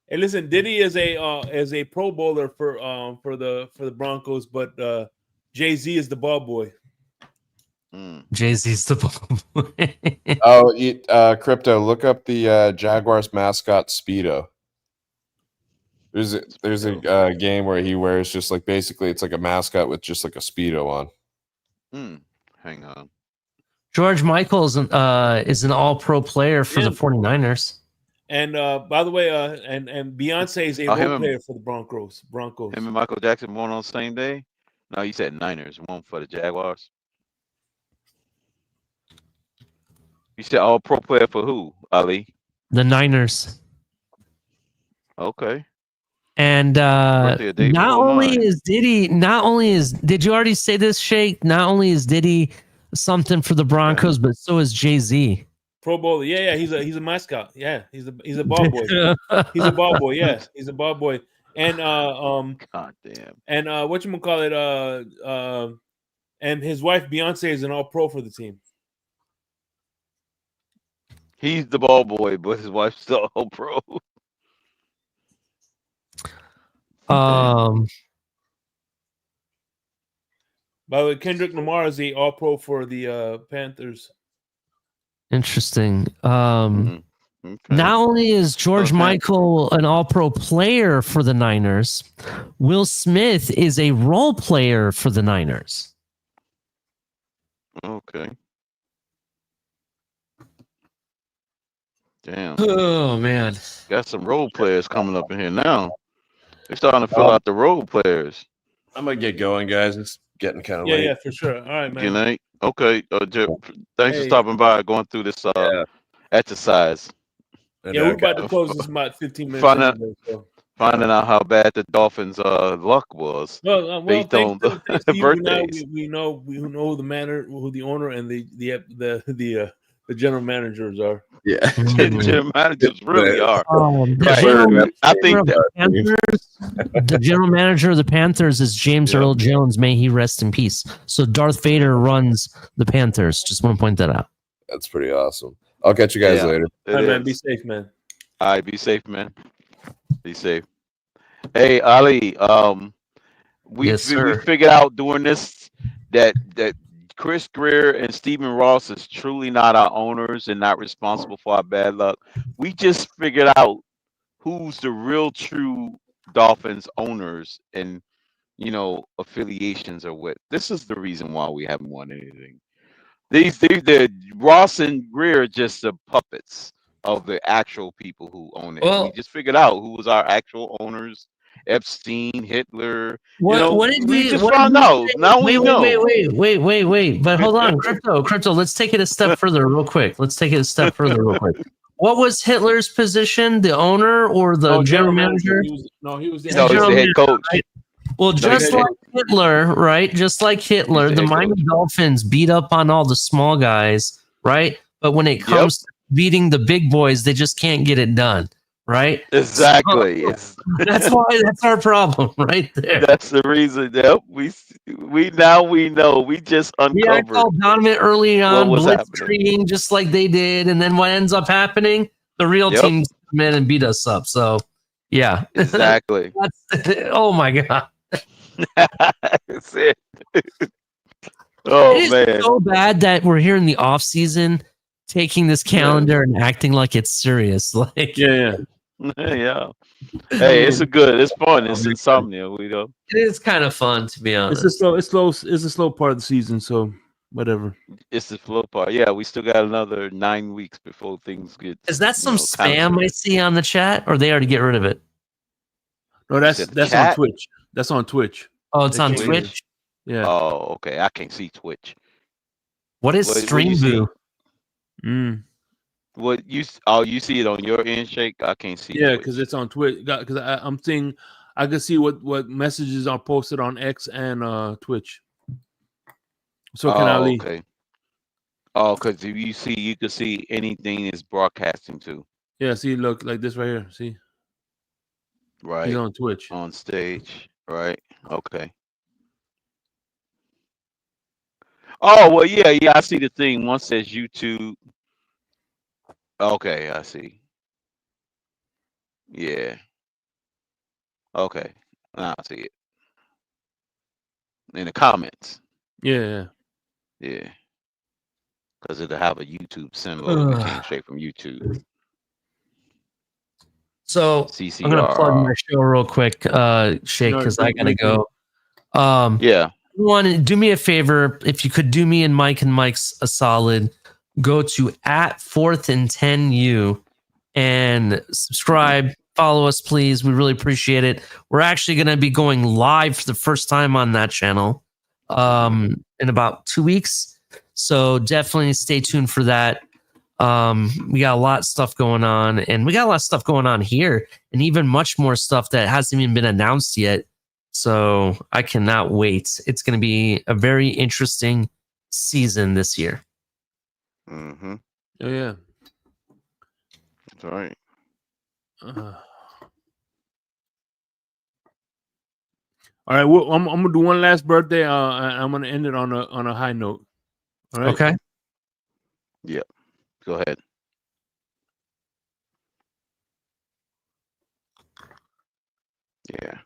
Hey, listen, Diddy is a Pro Bowler for the Broncos, but Jay-Z is the ball boy. Jay-Z's the ball boy. Oh, Crypto, look up the Jaguars mascot Speedo. There's a game where he wears just like basically it's like a mascot with just like a Speedo on. Hang on. George Michaels is an all-pro player for the 49ers. And by the way, and Beyonce is a role player for the Broncos. Him and Michael Jackson born on the same day? No, you said Niners, one for the Jaguars. You said all pro player for who, Ali? The Niners. Okay. And not only is did you already say this, Shake? Not only is Diddy something for the Broncos, but so is Jay-Z. Pro Bowler, yeah, he's a mascot, yeah, he's a ball boy, he's a ball boy, yeah, he's a ball boy, and God damn, and whatchamacallit, and his wife Beyonce is an all pro for the team. He's the ball boy, but his wife's still all pro. By the way, Kendrick Lamar is the all pro for the Panthers. Interesting. Not only is George Michael an all-pro player for the Niners, Will Smith is a role player for the Niners. Okay. Damn. Oh man. Got some role players coming up in here now. They're starting to fill out the role players. I'm gonna get going, guys. It's getting kind of late. late. Yeah, for sure. All right, man. Good night. Okay. Thanks for stopping by, going through this exercise. Yeah, we're about to close this about 15 minutes. Finding out how bad the Dolphins' luck was. Well, based on the birthdays. We know who the owner, and the general managers are. Yeah, the general managers really are. I think the general manager of the Panthers is James Earl Jones. May he rest in peace. So Darth Vader runs the Panthers. Just want to point that out. That's pretty awesome. I'll catch you guys later. All right, man. Be safe, man. All right, be safe, man. Be safe. Hey, Ali. We figured out during this that Chris Greer and Stephen Ross is truly not our owners and not responsible for our bad luck. We just figured out who's the real true Dolphins owners and affiliations are with. This is the reason why we haven't won anything. The Ross and Greer are just the puppets of the actual people who own it. Well, we just figured out who was our actual owners. Epstein, Hitler. What did we just found out? Now we know. Wait. But hold on, crypto. Let's take it a step further, real quick. What was Hitler's position? The owner or the general manager? He was the head coach. Right? Well, just like Hitler, right? Just like Hitler, the Miami Dolphins beat up on all the small guys, right? But when it comes to beating the big boys, they just can't get it done. Right? Exactly. So, that's our problem right there. That's the reason. Yep. We know. We just uncovered. Yeah, I called Donovan early on, blitzkrieging just like they did, and then what ends up happening? The real team come in and beat us up. So, yeah, exactly. Oh my god. That's it. Oh it man, is so bad that we're here in the off season taking this calendar and acting like it's serious. Like yeah. Hey, it's fun. It's Insomnia. It is kind of fun, to be honest. It's a slow part of the season, so whatever. It's the slow part. Yeah, we still got another 9 weeks before things get. Is that some spam I see on the chat, or they already get rid of it? No, that's on Twitch. That's on Twitch. Oh, it's on Twitch? Yeah. Oh, okay. I can't see Twitch. What is Streamview? What you see it on your end, Shake? I can't see. Yeah, because it's on Twitch. Because I'm seeing, I can see what messages are posted on X and Twitch. So can Ali. Okay. Oh, because if you can see anything it's broadcasting to. Yeah, see, look like this right here. See, right? He's on Twitch. On stage, right? Okay. Oh well, yeah. I see the thing. One says YouTube. Okay, I see. Yeah. Okay, now I see it in the comments. Yeah. Yeah, because it'll have a YouTube symbol if it came straight from YouTube. So CCR. I'm gonna plug my show real quick, Shake, because I gotta go. Yeah. One, do me a favor, if you could do me and Mike's a solid, go to @4th and 10U and subscribe, follow us, please. We really appreciate it. We're actually gonna be going live for the first time on that channel in about 2 weeks. So definitely stay tuned for that. We got a lot of stuff going on, and we got a lot of stuff going on here, and even much more stuff that hasn't even been announced yet. So I cannot wait. It's going to be a very interesting season this year. Mm-hmm. Oh yeah. That's right. All right. Well, I'm gonna do one last birthday. I'm gonna end it on a high note. All right. Okay. Yep. Go ahead. Yeah.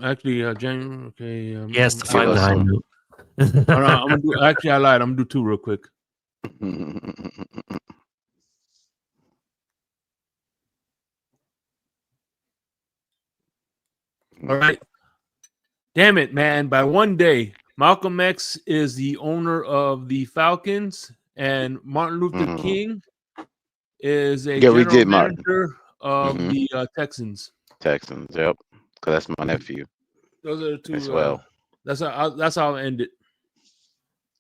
Actually, January. Okay. Yes, to find the high note. I'm gonna do. Actually, I lied. I'm gonna do 2 real quick. All right. Damn it, man! By one day, Malcolm X is the owner of the Falcons, and Martin Luther King is a general manager of the Texans. Texans, yep. Because that's my nephew. Those are the two as well. That's how I'll end it.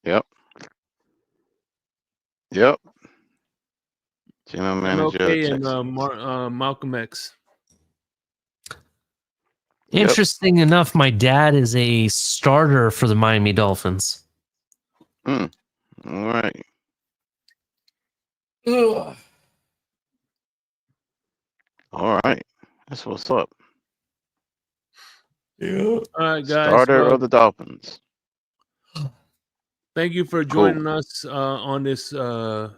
Yep. Yep. General manager MLK of and Malcolm X. Interesting enough, my dad is a starter for the Miami Dolphins. All right. Ugh. All right. That's what's up. Yeah. All right, guys. Starter of the Dolphins. Thank you for joining us on this, June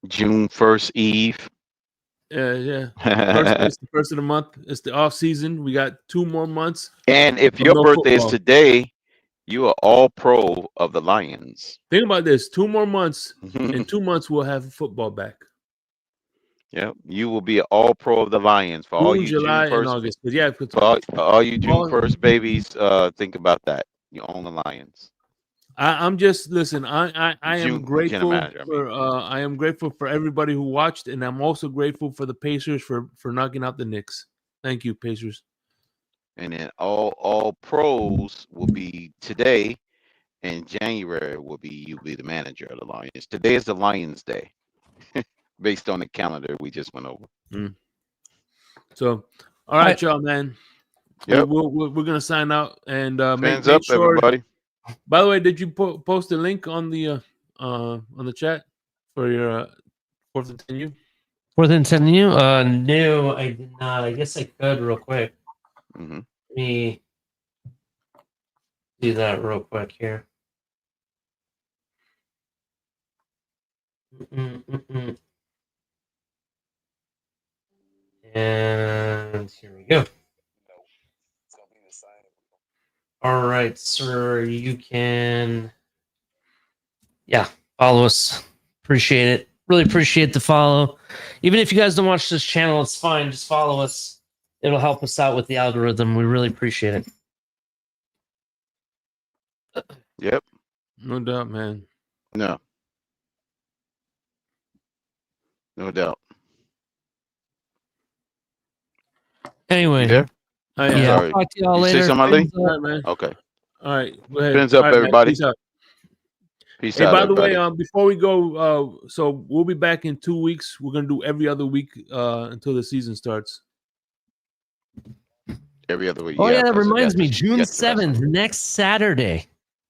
1st Eve. Yeah. It's the first of the month. It's the off season. We got 2 more months. And if your birthday is today, you are all pro of the Lions. Think about this: 2 more months. In 2 months, we'll have football back. Yep, you will be all pro of the Lions for all you July, June 1st. and August. But yeah, for all you June 1st babies, think about that. You own the Lions. I'm just listen. I am grateful for I am grateful for everybody who watched, and I'm also grateful for the Pacers for knocking out the Knicks. Thank you, Pacers. And then all pros will be today, and January will be you be the manager of the Lions. Today is the Lions Day, based on the calendar we just went over. So, all right, y'all, man. Yep. We're gonna sign out and make up, sure, everybody. By the way, did you post a link on the chat for your 4th and 10U? 4th and 10U? No, I did not. I guess I could real quick. Let me do that real quick here. And here we go. All right, sir. You can, follow us. Appreciate it. Really appreciate the follow. Even if you guys don't watch this channel, it's fine. Just follow us. It'll help us out with the algorithm. We really appreciate it. Yep. No doubt, man. No doubt. Anyway. Yeah. I'll talk to y'all later. Say something, Ali? Man. Okay. All right. Go ahead. Fins up, right, everybody. Peace out. Peace out. By everybody. the way, before we go, so we'll be back in 2 weeks. We're gonna do every other week until the season starts. Every other week. Oh yeah, that reminds me. June 7th, next Saturday.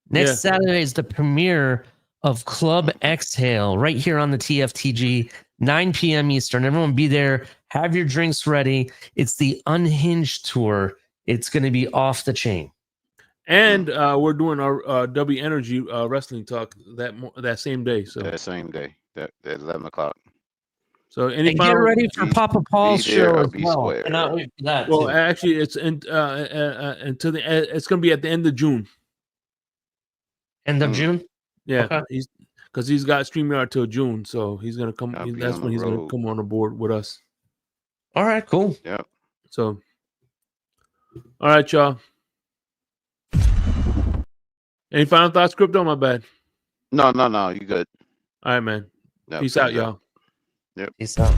Next Saturday is the premiere of Club Exhale right here on the TFTG, 9 p.m. Eastern. Everyone be there. Have your drinks ready. It's the Unhinged tour. It's going to be off the chain. And we're doing our W Energy wrestling talk that same day. So that same day, that 11 o'clock. So and get ready for Papa Paul's show as well. Cannot wait for that. Well, too. actually, it's until it's going to be at the end of June. End of June. Yeah, Okay. because he's got StreamYard till June, so he's going to come. That's when he's going to come on the board with us. All right, cool. Yeah. So, all right, y'all. Any final thoughts, Crypto? My bad. No. You good. All right, man. Yep, Peace out, y'all. Yep. Peace out.